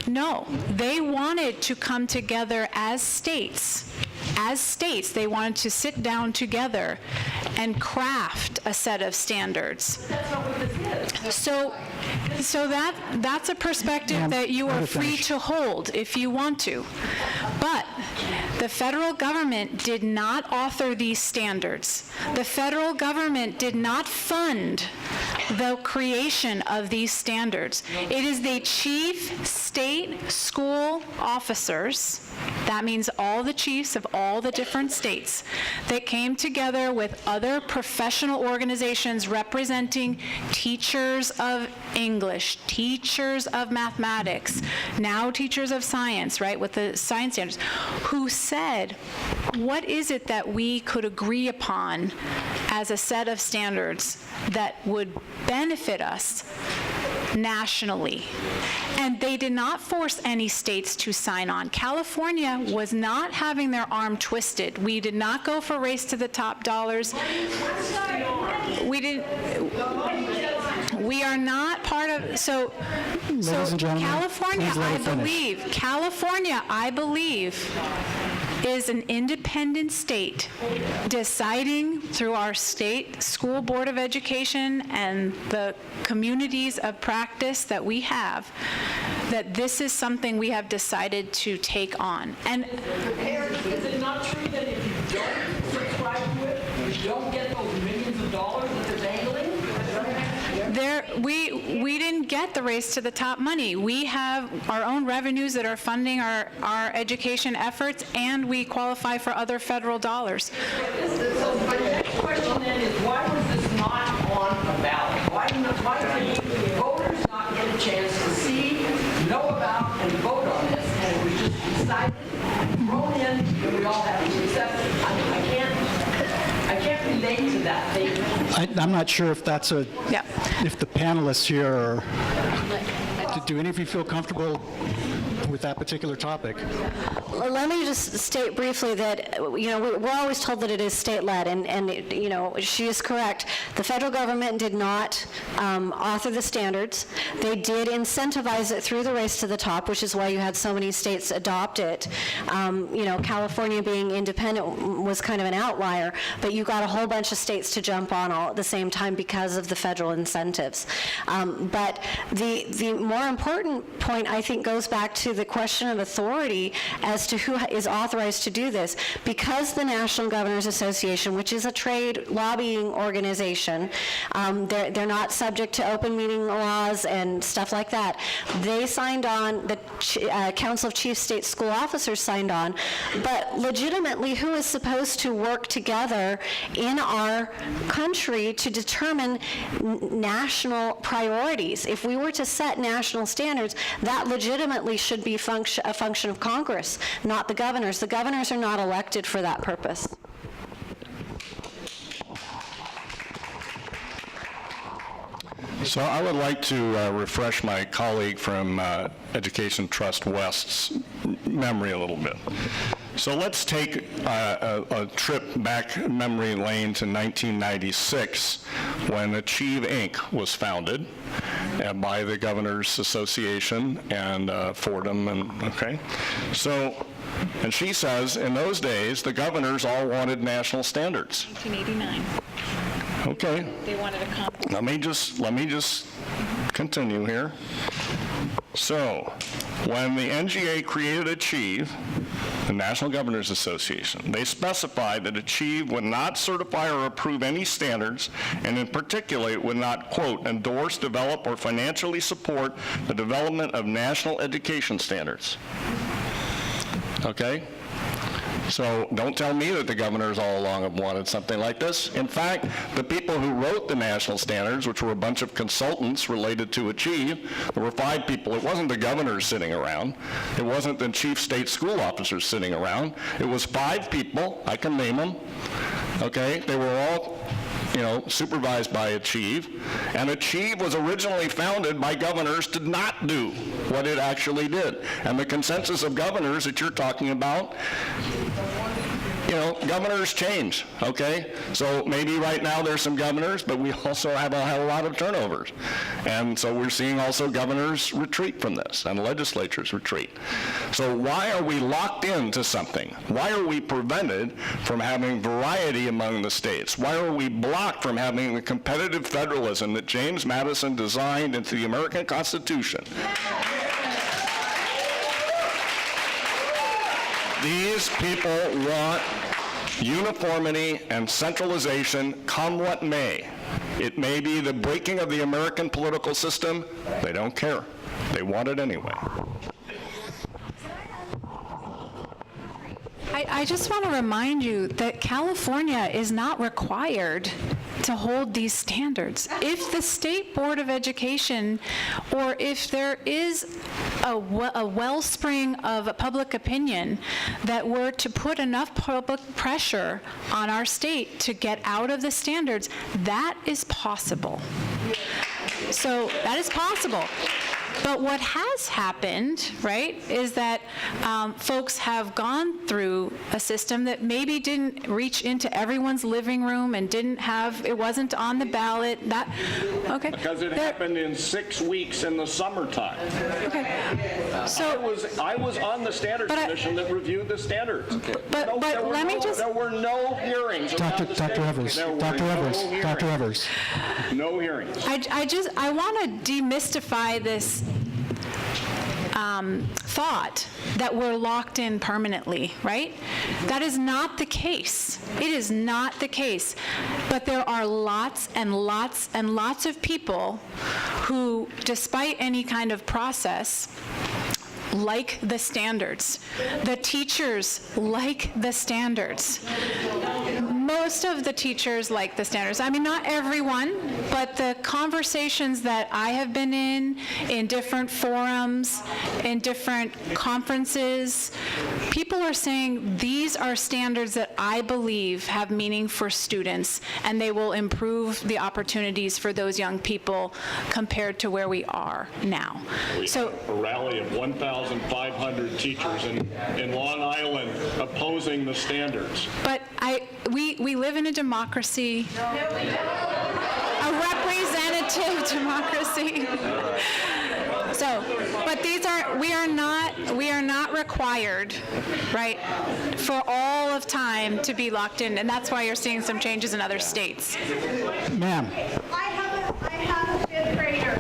No. They wanted to come together as states. As states, they wanted to sit down together and craft a set of standards. That's not what this is. So that's a perspective that you are free to hold if you want to. But the federal government did not author these standards. The federal government did not fund the creation of these standards. It is the chief state school officers, that means all the chiefs of all the different states, that came together with other professional organizations representing teachers of English, teachers of mathematics, now teachers of science, right, with the science standards, who said, what is it that we could agree upon as a set of standards that would benefit us nationally? And they did not force any states to sign on. California was not having their arm twisted. We did not go for race to the top dollars. We are not part of, so California, I believe, is an independent state deciding through our state school board of education and the communities of practice that we have, that this is something we have decided to take on. And Is it not true that if you don't subscribe to it, you don't get those millions of dollars that they're dangling? We didn't get the race to the top money. We have our own revenues that are funding our education efforts, and we qualify for other federal dollars. So my next question then is, why was this not on the ballot? Why did the voters not get a chance to see, know about, and vote on this, and it was just decided, thrown in, and we all have to accept it? I can't relate to that thing. I'm not sure if that's if the panelists here are, do any of you feel comfortable with that particular topic? Let me just state briefly that, we're always told that it is state-led, and she is correct. The federal government did not author the standards. They did incentivize it through the race to the top, which is why you had so many states adopt it. California being independent was kind of an outlier, but you got a whole bunch of states to jump on all at the same time because of the federal incentives. But the more important point, I think, goes back to the question of authority as to who is authorized to do this. Because the National Governors Association, which is a trade lobbying organization, they're not subject to open meeting laws and stuff like that. They signed on, the Council of Chief State School Officers signed on, but legitimately, who is supposed to work together in our country to determine national priorities? If we were to set national standards, that legitimately should be a function of Congress, not the governors. The governors are not elected for that purpose. So I would like to refresh my colleague from Education Trust West's memory a little bit. So let's take a trip back memory lane to 1996 when Achieve Inc. was founded by the Governors Association and Fordham, and she says in those days the governors all wanted national standards. 1989. Okay. They wanted a compromise. Let me just continue here. So, when the NGA created Achieve, the National Governors Association, they specified that Achieve would not certify or approve any standards, and in particular, it would not, quote, endorse, develop, or financially support the development of national education standards. Okay? So don't tell me that the governors all along have wanted something like this. In fact, the people who wrote the national standards, which were a bunch of consultants related to Achieve, there were 5 people. It wasn't the governors sitting around. It wasn't the chief state school officers sitting around. It was 5 people. I can name them. Okay? They were all supervised by Achieve, and Achieve was originally founded by governors to not do what it actually did. And the consensus of governors that you're talking about, governors change, okay? So maybe right now there's some governors, but we also have a lot of turnovers. And so we're seeing also governors retreat from this and legislatures retreat. So why are we locked into something? Why are we prevented from having variety among the states? Why are we blocked from having the competitive federalism that James Madison designed into the American Constitution? These people want uniformity and centralization, come what may. It may be the breaking of the American political system. They don't care. They want it anyway. I just want to remind you that California is not required to hold these standards. If the State Board of Education, or if there is a wellspring of public opinion that were to put enough public pressure on our state to get out of the standards, that is possible. So that is possible. But what has happened, right, is that folks have gone through a system that maybe didn't reach into everyone's living room and it wasn't on the ballot. Okay. Because it happened in 6 weeks in the summertime. Okay. So I was on the Standards Commission that reviewed the standards. But let me just... There were no hearings. Dr. Evers. Dr. Evers. No hearings. I want to demystify this thought that we're locked in permanently, right? That is not the case. It is not the case. But there are lots and lots and lots of people who, despite any kind of process, like the standards. The teachers like the standards. Most of the teachers like the standards. I mean, not everyone, but the conversations that I have been in different forums, in different conferences, people are saying these are standards that I believe have meaning for students, and they will improve the opportunities for those young people compared to where we are now. So a rally of 1,500 teachers in Long Island opposing the standards. But we live in a democracy, a representative democracy. So, but we are not required, right, for all of time to be locked in, and that's why you're seeing some changes in other states. Ma'am. I have a fifth grader.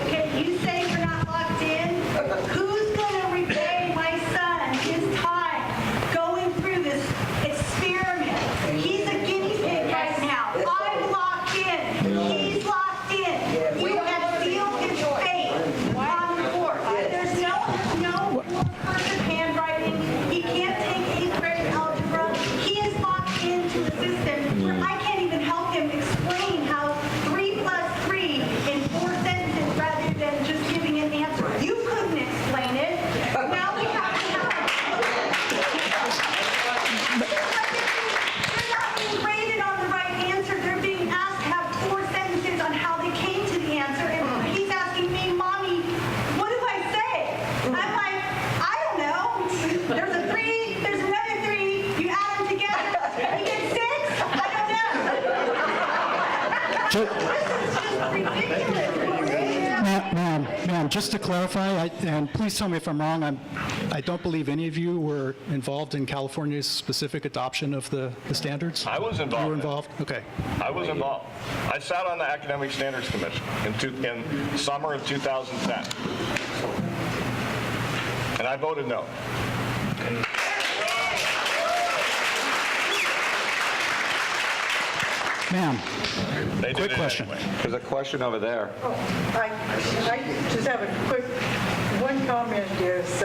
Okay, you say you're not locked in. Who's going to repay my son his time going through this experiment? He's a guinea pig right now. I'm locked in. He's locked in. You have sealed his fate on the court. There's no cursive handwriting. He can't take 8th grade algebra. He is locked into the system. I can't even help him explain how 3 + 3 in 4 sentences rather than just giving an answer. You couldn't explain it. Now we have to have They're not being graded on the right answer. They're being asked to have 4 sentences on how they came to the answer. And he's asking me, Mommy, what do I say? I'm like, I don't know. There's a 3, there's another 3. You add them together. You get 6? I don't know. This is just ridiculous. Ma'am, just to clarify, and please tell me if I'm wrong, I don't believe any of you were involved in California's specific adoption of the standards? I was involved. You were involved? Okay. I was involved. I sat on the Academic Standards Commission in summer of 2010. And I voted no. Ma'am, quick question. Anyway. There's a question over there. I just have a quick, one comment is,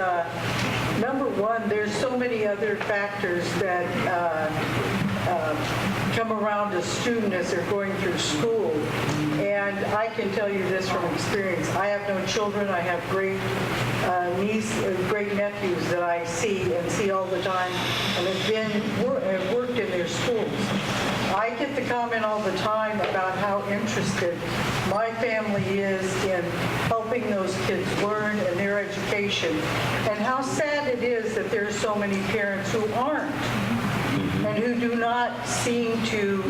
Number one, there's so many other factors that come around a student as they're going through school. And I can tell you this from experience. I have no children. I have great great nephews that I see all the time and have worked in their schools. I get the comment all the time about how interested my family is in helping those kids learn and their education, and how sad it is that there are so many parents who aren't and who do not seem to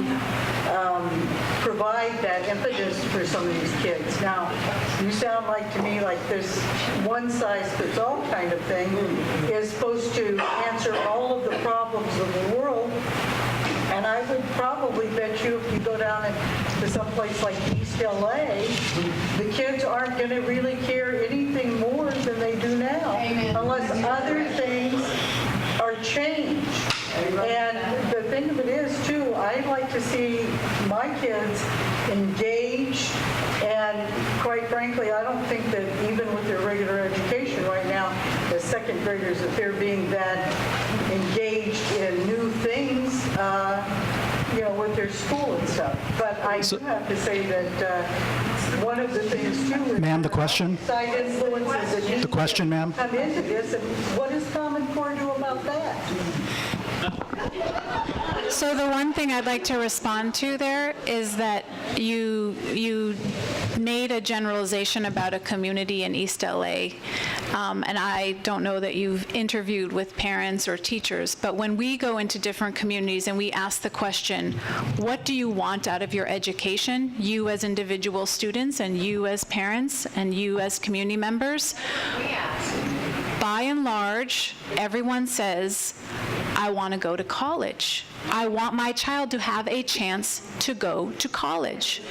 provide that impetus for some of these kids. Now, you sound like to me like this one-size-fits-all kind of thing is supposed to answer all of the problems of the world. And I would probably bet you if you go down to someplace like East LA, the kids aren't going to really care anything more than they do now, unless other things are changed. And the thing of it is, too, I'd like to see my kids engaged, and quite frankly, I don't think that even with their regular education right now, as second graders, that they're being that engaged in new things, with their school and stuff. But I do have to say that one of the things, too, is Ma'am, the question? side influences that The question, ma'am? come into this, and what does Common Core do about that? So the one thing I'd like to respond to there is that you made a generalization about a community in East LA, and I don't know that you've interviewed with parents or teachers, but when we go into different communities and we ask the question, what do you want out of your education, you as individual students and you as parents and you as community members, by and large, everyone says, I want to go to college. I want my child to have a chance to go to college.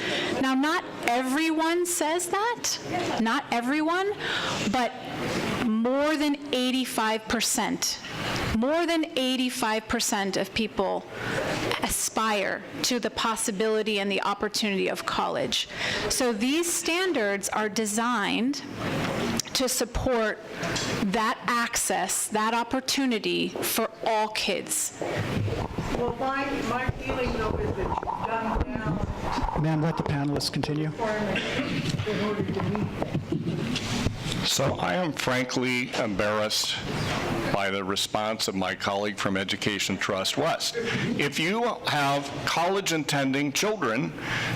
Now, not everyone says that, not everyone, but more than 85%. More than 85% of people aspire to the possibility and the opportunity of college. So these standards are designed to support that access, that opportunity for all kids. Well, my feeling, though, is that you've done down Ma'am, let the panelists continue. in order to meet that. So I am frankly embarrassed by the response of my colleague from Education Trust West. If you have college-intending children,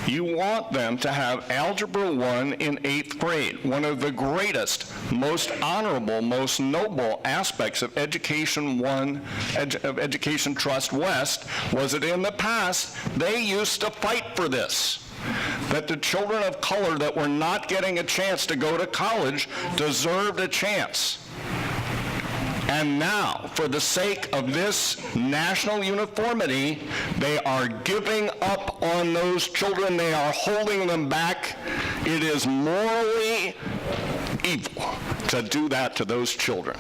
you want them to have Algebra 1 in 8th grade. One of the greatest, most honorable, most noble aspects of Education Trust West was that in the past, they used to fight for this. That the children of color that were not getting a chance to go to college deserved a chance. And now, for the sake of this national uniformity, they are giving up on those children. They are holding them back. It is morally evil to do that to those children.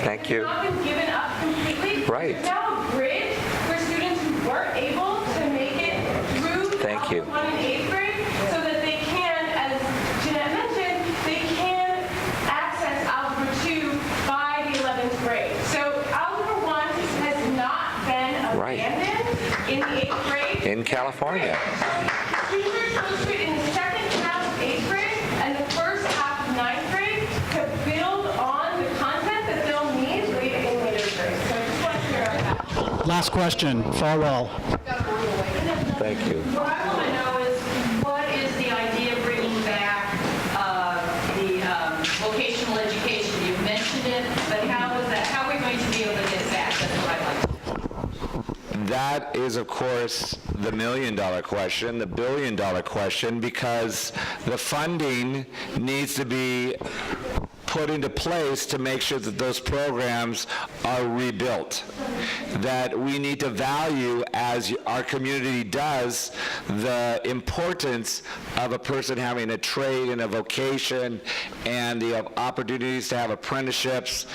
Thank you. It's not been given up completely. Right. It's now a bridge for students who weren't able to make it through Algebra 1 in 8th grade, so that they can, as Jeannette mentioned, they can access Algebra 2 by the 11th grade. So Algebra 1 has not been abandoned in the 8th grade. In California. Students are supposed to, in the second half of 8th grade and the first half of 9th grade, to build on the content that they'll need later in later grades. So I just want to clear up that. Last question, Farwell. Thank you. What I want to know is, what is the idea of bringing back the vocational education? You've mentioned it, but how are we going to be able to get it back? That's what I'd like to know. That is, of course, the million-dollar question, the billion-dollar question, because the funding needs to be put into place to make sure that those programs are rebuilt. That we need to value, as our community does, the importance of a person having a trade and a vocation and the opportunities to have apprenticeships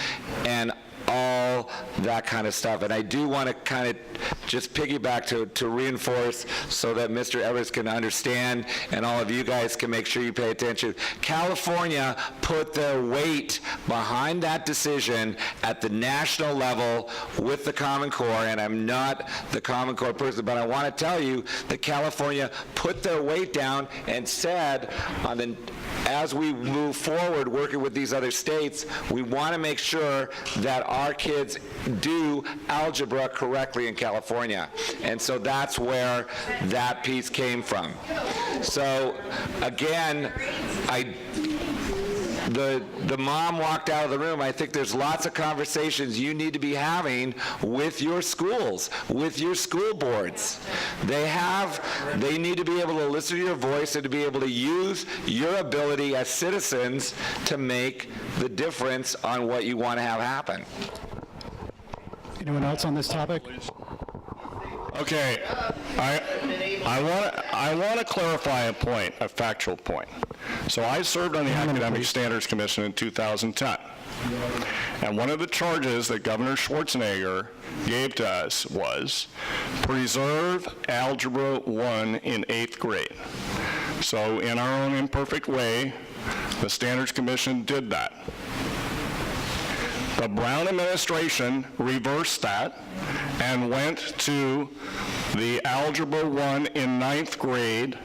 and all that kind of stuff. And I do want to kind of just piggyback to reinforce so that Mr. Evers can understand and all of you guys can make sure you pay attention. California put their weight behind that decision at the national level with the Common Core, and I'm not the Common Core person, but I want to tell you that California put their weight down and said, as we move forward working with these other states, we want to make sure that our kids do algebra correctly in California. And so that's where that piece came from. So again, the mom walked out of the room. I think there's lots of conversations you need to be having with your schools, with your school boards. They need to be able to listen to your voice and to be able to use your ability as citizens to make the difference on what you want to have happen. Anyone else on this topic? Okay, I want to clarify a point, a factual point. So I served on the Academic Standards Commission in 2010. And one of the charges that Governor Schwarzenegger gave to us was preserve Algebra 1 in 8th grade. So in our own imperfect way, the Standards Commission did that. The Brown administration reversed that and went to the Algebra 1 in 9th grade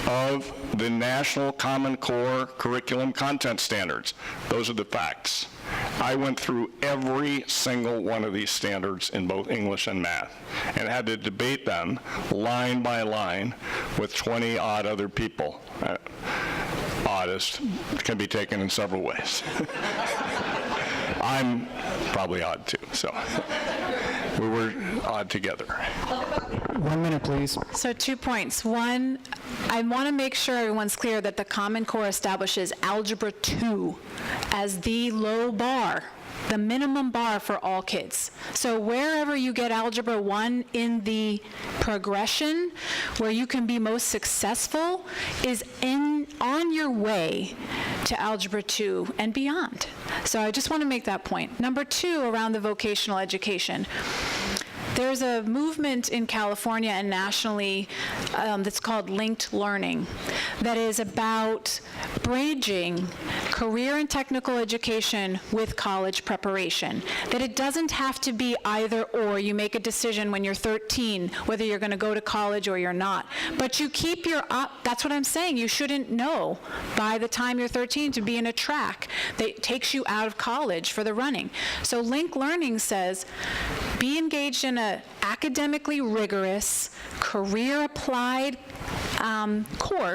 of the National Common Core Curriculum Content Standards. Those are the facts. I went through every single one of these standards in both English and math and had to debate them line by line with 20-odd other people. Oddest can be taken in several ways. I'm probably odd too, so we were odd together. 1 minute, please. So 2 points. One, I want to make sure everyone's clear that the Common Core establishes Algebra 2 as the low bar, the minimum bar for all kids. So wherever you get Algebra 1 in the progression, where you can be most successful, is on your way to Algebra 2 and beyond. So I just want to make that point. Number 2, around the vocational education. There's a movement in California and nationally that's called linked learning that is about bridging career and technical education with college preparation. That it doesn't have to be either or. You make a decision when you're 13 whether you're going to go to college or you're not. But you keep your that's what I'm saying. You shouldn't know by the time you're 13 to be in a track that takes you out of college for the running. So linked learning says be engaged in a academically rigorous, career-applied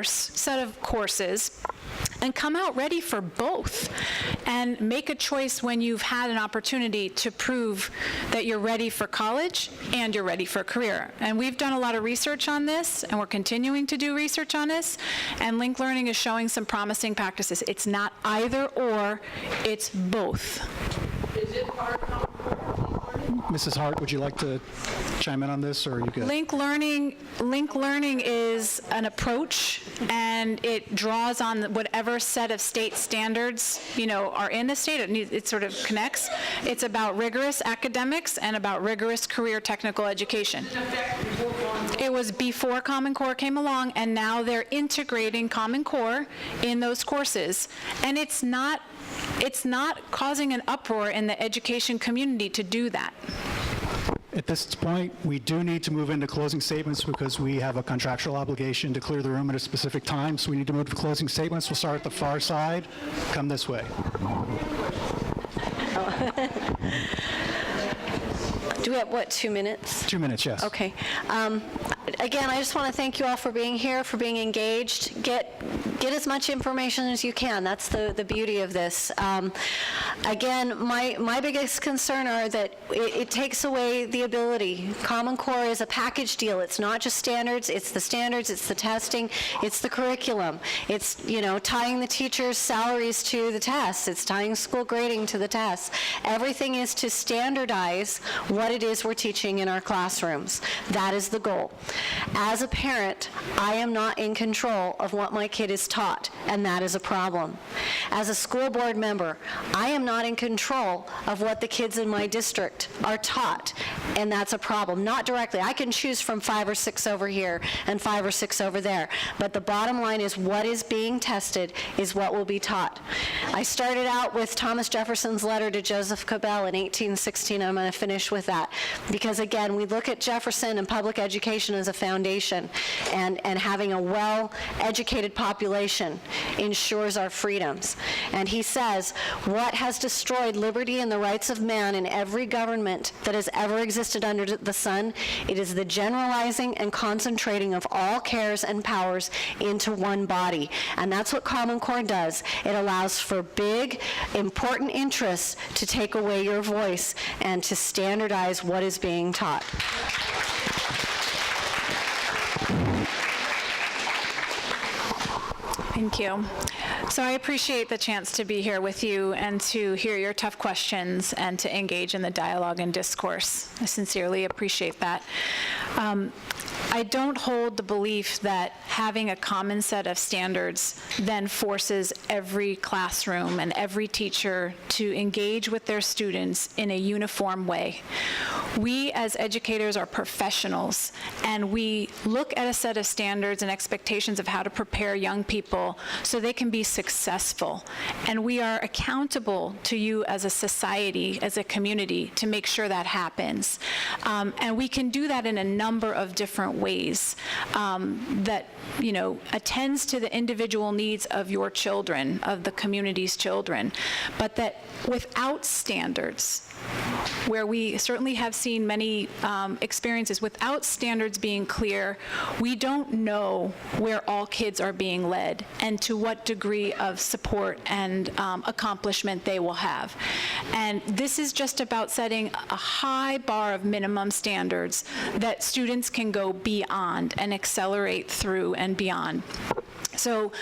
set of courses, and come out ready for both, and make a choice when you've had an opportunity to prove that you're ready for college and you're ready for a career. And we've done a lot of research on this, and we're continuing to do research on this, and linked learning is showing some promising practices. It's not either or, it's both. Is it part of Mrs. Hart, would you like to chime in on this, or are you good? Linked learning is an approach, and it draws on whatever set of state standards, are in the state. It sort of connects. It's about rigorous academics and about rigorous career technical education. It was before Common Core came along, and now they're integrating Common Core in those courses, and it's not causing an uproar in the education community to do that. At this point, we do need to move into closing statements because we have a contractual obligation to clear the room at a specific time, so we need to move to closing statements. We'll start at the far side. Come this way. Do we have, 2 minutes? 2 minutes, yes. Okay. Again, I just want to thank you all for being here, for being engaged. Get as much information as you can. That's the beauty of this. Again, my biggest concern are that it takes away the ability. Common Core is a package deal. It's not just standards, it's the testing, it's the curriculum. It's, tying the teachers' salaries to the tests. It's tying school grading to the tests. Everything is to standardize what it is we're teaching in our classrooms. That is the goal. As a parent, I am not in control of what my kid is taught, and that is a problem. As a school board member, I am not in control of what the kids in my district are taught, and that's a problem. Not directly. I can choose from 5 or 6 over here and 5 or 6 over there, but the bottom line is what is being tested is what will be taught. I started out with Thomas Jefferson's letter to Joseph Cabell in 1816. I'm going to finish with that, because again, we look at Jefferson and public education as a foundation, and having a well-educated population ensures our freedoms. And he says, what has destroyed liberty and the rights of man in every government that has ever existed under the sun? It is the generalizing and concentrating of all cares and powers into one body. And that's what Common Core does. It allows for big, important interests to take away your voice and to standardize what is being taught. Thank you. So I appreciate the chance to be here with you and to hear your tough questions and to engage in the dialogue and discourse. I sincerely appreciate that. I don't hold the belief that having a common set of standards then forces every classroom and every teacher to engage with their students in a uniform way. We as educators are professionals, and we look at a set of standards and expectations of how to prepare young people so they can be successful. And we are accountable to you as a society, as a community, to make sure that happens. And we can do that in a number of different ways that, attends to the individual needs of your children, of the community's children, but that without standards, where we certainly have seen many experiences without standards being clear, we don't know where all kids are being led and to what degree of support and accomplishment they will have. And this is just about setting a high bar of minimum standards that students can go beyond and accelerate through and beyond. So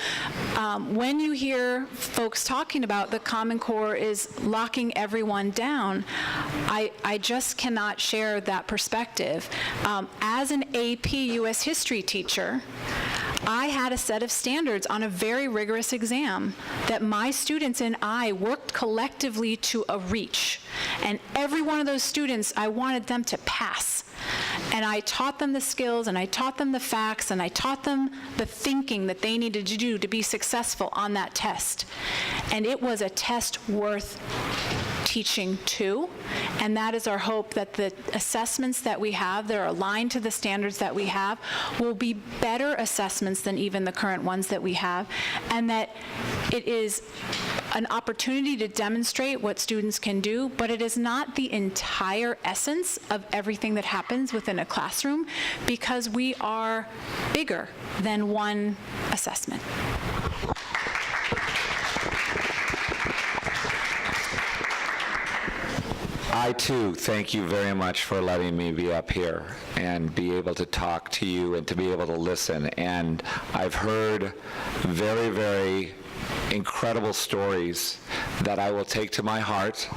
when you hear folks talking about the Common Core is locking everyone down, I just cannot share that perspective. As an AP U.S. history teacher, I had a set of standards on a very rigorous exam that my students and I worked collectively to reach. And every one of those students, I wanted them to pass. And I taught them the skills, and I taught them the facts, and I taught them the thinking that they needed to do to be successful on that test. And it was a test worth teaching to, and that is our hope, that the assessments that we have that are aligned to the standards that we have will be better assessments than even the current ones that we have, and that it is an opportunity to demonstrate what students can do, but it is not the entire essence of everything that happens within a classroom, because we are bigger than one assessment. I, too, thank you very much for letting me be up here and be able to talk to you and to be able to listen. And I've heard very, very incredible stories that I will take to my heart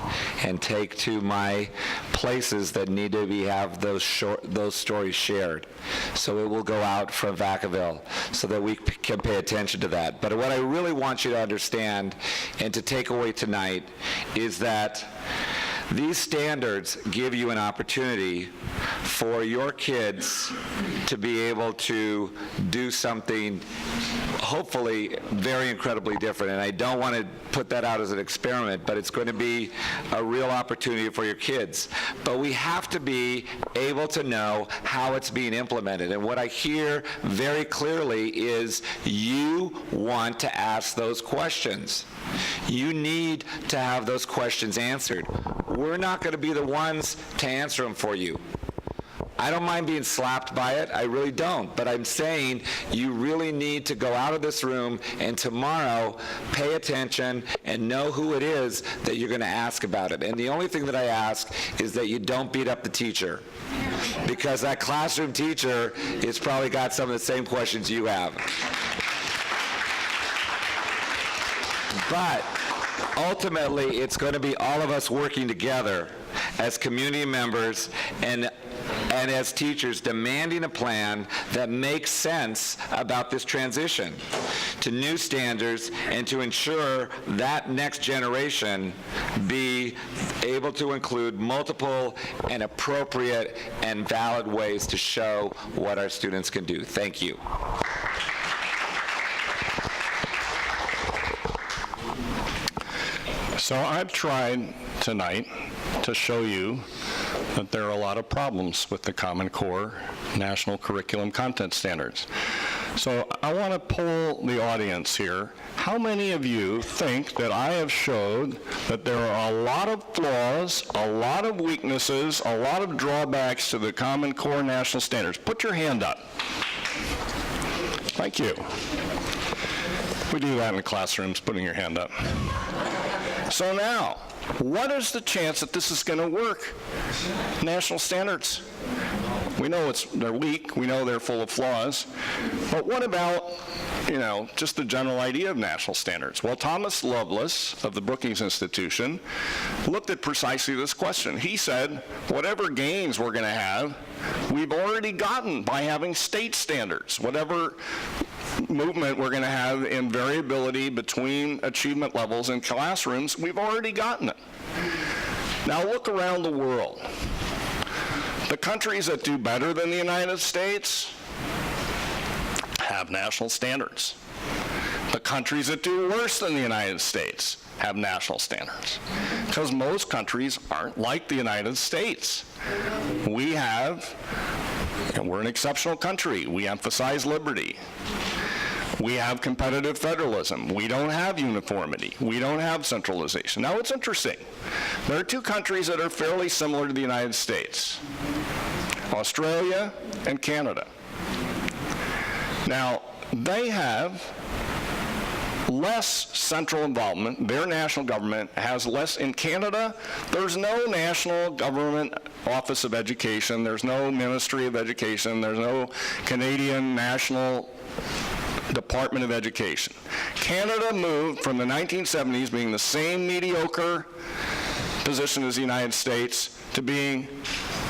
and take to my places that need to have those stories shared. So it will go out from Vacaville so that we can pay attention to that. But what I really want you to understand and to take away tonight is that these standards give you an opportunity for your kids to be able to do something hopefully very incredibly different. And I don't want to put that out as an experiment, but it's going to be a real opportunity for your kids. But we have to be able to know how it's being implemented. And what I hear very clearly is you want to ask those questions. You need to have those questions answered. We're not going to be the ones to answer them for you. I don't mind being slapped by it, I really don't, but I'm saying you really need to go out of this room and tomorrow pay attention and know who it is that you're going to ask about it. And the only thing that I ask is that you don't beat up the teacher, because that classroom teacher has probably got some of the same questions you have. But ultimately, it's going to be all of us working together as community members and and as teachers demanding a plan that makes sense about this transition to new standards and to ensure that next generation be able to include multiple and appropriate and valid ways to show what our students can do. Thank you. So I've tried tonight to show you that there are a lot of problems with the Common Core National Curriculum Content Standards. So I want to poll the audience here. How many of you think that I have showed that there are a lot of flaws, a lot of weaknesses, a lot of drawbacks to the Common Core National Standards? Put your hand up. Thank you. We do that in the classrooms, putting your hand up. So now, what is the chance that this is going to work? National standards. We know they're weak. We know they're full of flaws. But what about, just the general idea of national standards? Well, Thomas Lovelace of the Brookings Institution looked at precisely this question. He said, whatever gains we're going to have, we've already gotten by having state standards. Whatever movement we're going to have in variability between achievement levels in classrooms, we've already gotten it. Now look around the world. The countries that do better than the United States have national standards. The countries that do worse than the United States have national standards. Because most countries aren't like the United States. We're an exceptional country. We emphasize liberty. We have competitive federalism. We don't have uniformity. We don't have centralization. Now, it's interesting. There are two countries that are fairly similar to the United States, Australia and Canada. Now, they have less central involvement. Their national government has less. In Canada, there's no national government office of education. There's no Ministry of Education. There's no Canadian National Department of Education. Canada moved from the 1970s being the same mediocre position as the United States to being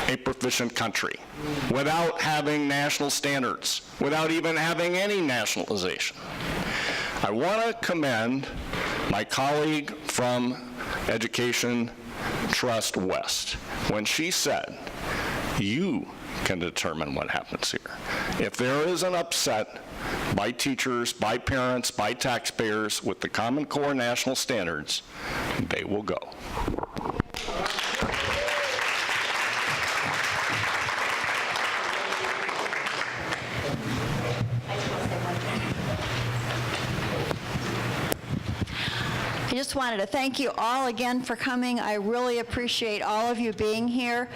a proficient country without having national standards, without even having any nationalization. I want to commend my colleague from Education Trust West when she said, you can determine what happens here. If there is an upset by teachers, by parents, by taxpayers with the Common Core national standards, they will go. I just wanted to thank you all again for coming. I really appreciate all of you being here.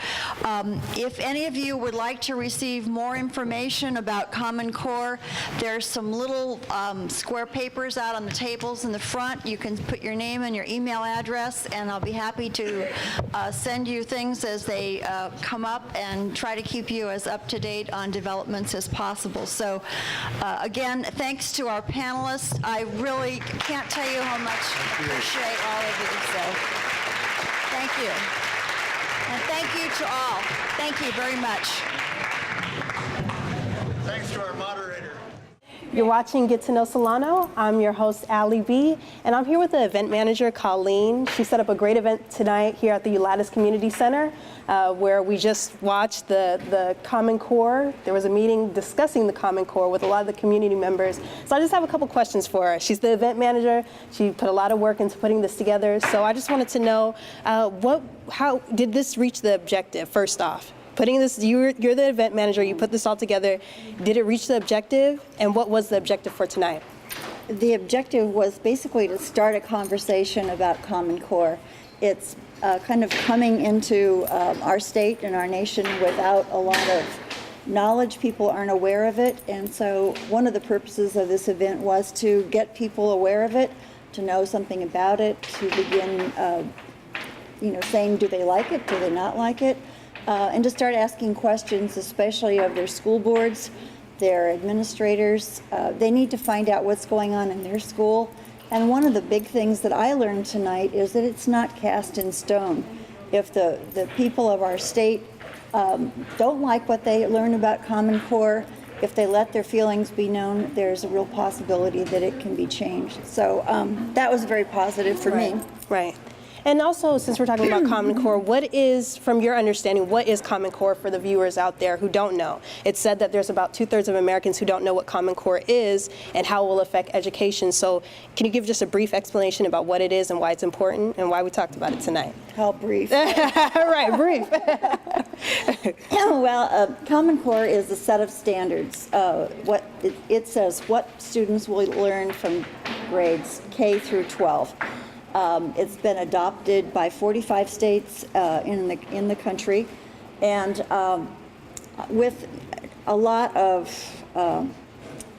If any of you would like to receive more information about Common Core, there's some little square papers out on the tables in the front. You can put your name and your email address, and I'll be happy to send you things as they come up and try to keep you as up to date on developments as possible. So again, thanks to our panelists. I really can't tell you how much I appreciate all of you. So thank you. And thank you to all. Thank you very much. Thanks to our moderator. You're watching Get to Know Solano. I'm your host, Allie B, and I'm here with the event manager, Colleen. She set up a great event tonight here at the Ulatis Community Center, where we just watched the Common Core. There was a meeting discussing the Common Core with a lot of the community members. So I just have a couple questions for her. She's the event manager. She put a lot of work into putting this together. So I just wanted to know, how did this reach the objective, first off? Putting this, you're the event manager, you put this all together. Did it reach the objective? And what was the objective for tonight? The objective was basically to start a conversation about Common Core. It's kind of coming into our state and our nation without a lot of knowledge. People aren't aware of it. And so one of the purposes of this event was to get people aware of it, to know something about it, to begin saying, do they like it, do they not like it? And to start asking questions, especially of their school boards, their administrators. They need to find out what's going on in their school. And one of the big things that I learned tonight is that it's not cast in stone. If the people of our state don't like what they learn about Common Core, if they let their feelings be known, there's a real possibility that it can be changed. So that was very positive for me. Right. And also, since we're talking about Common Core, what is, from your understanding, what is Common Core for the viewers out there who don't know? It's said that there's about 2/3 of Americans who don't know what Common Core is and how it will affect education. So can you give just a brief explanation about what it is and why it's important and why we talked about it tonight? How brief? Right, brief. Well, Common Core is a set of standards. What it says what students will learn from grades K through 12. It's been adopted by 45 states in the country, and with a lot of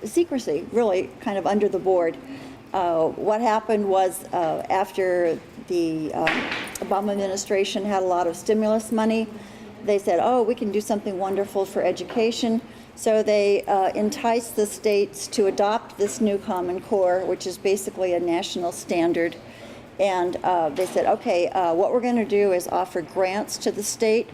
secrecy, really, kind of under the board. What happened was after the Obama administration had a lot of stimulus money, they said, oh, we can do something wonderful for education. So they enticed the states to adopt this new Common Core, which is basically a national standard. And they said, okay, what we're going to do is offer grants to the state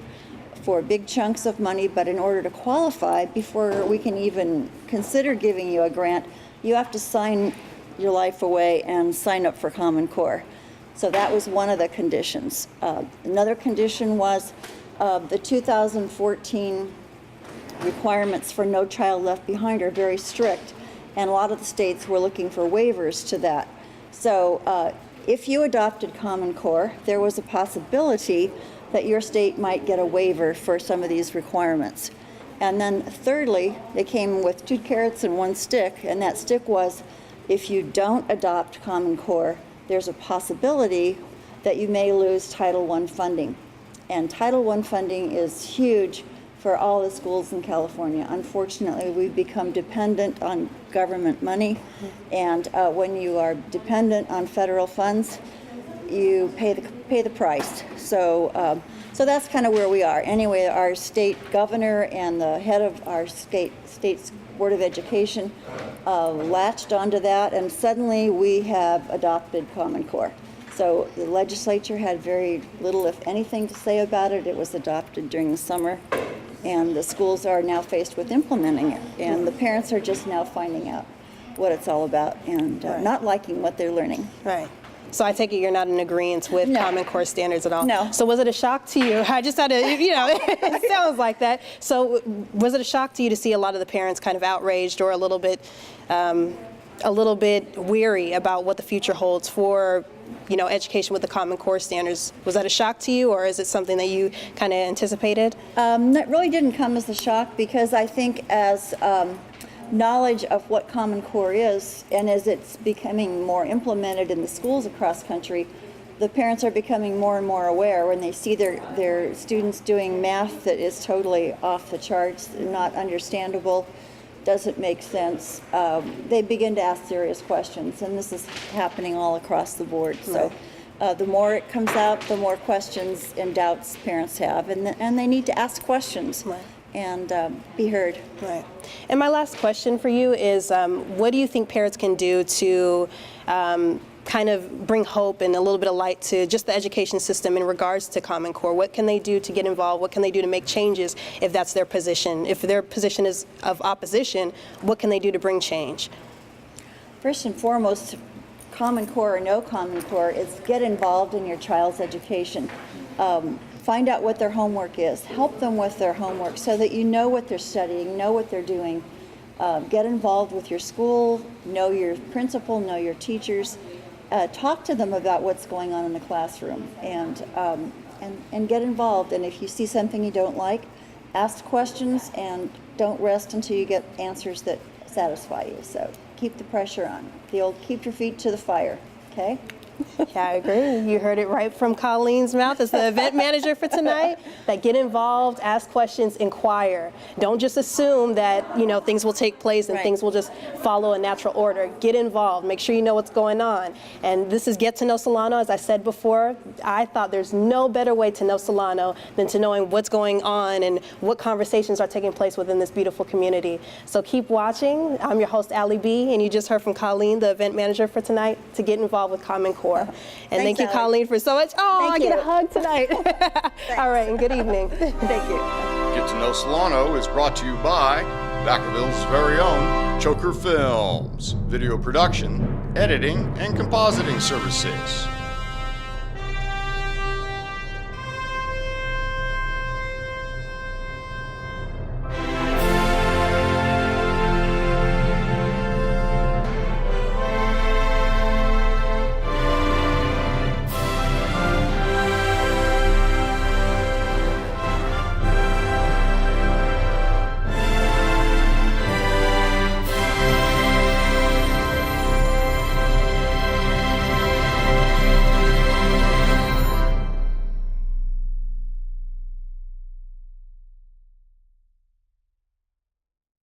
for big chunks of money, but in order to qualify, before we can even consider giving you a grant, you have to sign your life away and sign up for Common Core. So that was one of the conditions. Another condition was the 2014 requirements for No Child Left Behind are very strict, and a lot of the states were looking for waivers to that. So if you adopted Common Core, there was a possibility that your state might get a waiver for some of these requirements. And then thirdly, they came with 2 carrots and 1 stick, and that stick was, if you don't adopt Common Core, there's a possibility that you may lose Title I funding. And Title I funding is huge for all the schools in California. Unfortunately, we've become dependent on government money, and when you are dependent on federal funds, you pay the price. So that's kind of where we are. Anyway, our state governor and the head of our state's Board of Education latched onto that, and suddenly we have adopted Common Core. So the legislature had very little, if anything, to say about it. It was adopted during the summer, and the schools are now faced with implementing it, and the parents are just now finding out what it's all about and not liking what they're learning. Right. So I take it you're not in agreement with Common Core standards at all? No. So was it a shock to you? I just had to, it sounds like that. So was it a shock to you to see a lot of the parents kind of outraged or a little bit weary about what the future holds for, education with the Common Core standards? Was that a shock to you, or is it something that you kind of anticipated? That really didn't come as a shock, because I think as knowledge of what Common Core is, and as it's becoming more implemented in the schools across country, the parents are becoming more and more aware when they see their students doing math that is totally off the charts, not understandable, doesn't make sense. They begin to ask serious questions, and this is happening all across the board. So the more it comes out, the more questions and doubts parents have, and they need to ask questions. And be heard. Right. And my last question for you is, what do you think parents can do to kind of bring hope and a little bit of light to just the education system in regards to Common Core? What can they do to get involved? What can they do to make changes if that's their position? If their position is of opposition, what can they do to bring change? First and foremost, Common Core or no Common Core, is get involved in your child's education. Find out what their homework is. Help them with their homework so that you know what they're studying, know what they're doing. Get involved with your school, know your principal, know your teachers. Talk to them about what's going on in the classroom, and get involved. And if you see something you don't like, ask questions, and don't rest until you get answers that satisfy you. So keep the pressure on. The old keep your feet to the fire, okay? Yeah, I agree. You heard it right from Colleen's mouth as the event manager for tonight, that get involved, ask questions, inquire. Don't just assume that, things will take place and things will just follow a natural order. Get involved. Make sure you know what's going on. And this is Get to Know Solano. As I said before, I thought there's no better way to know Solano than to knowing what's going on and what conversations are taking place within this beautiful community. So keep watching. I'm your host, Allie B., and you just heard from Colleen, the event manager for tonight, to get involved with Common Core. And thank you, Colleen, for so much. Oh, I get a hug tonight. All right, and good evening. Thank you. Get to Know Solano is brought to you by Vacaville's very own CHOKER Films, video production, editing, and compositing services.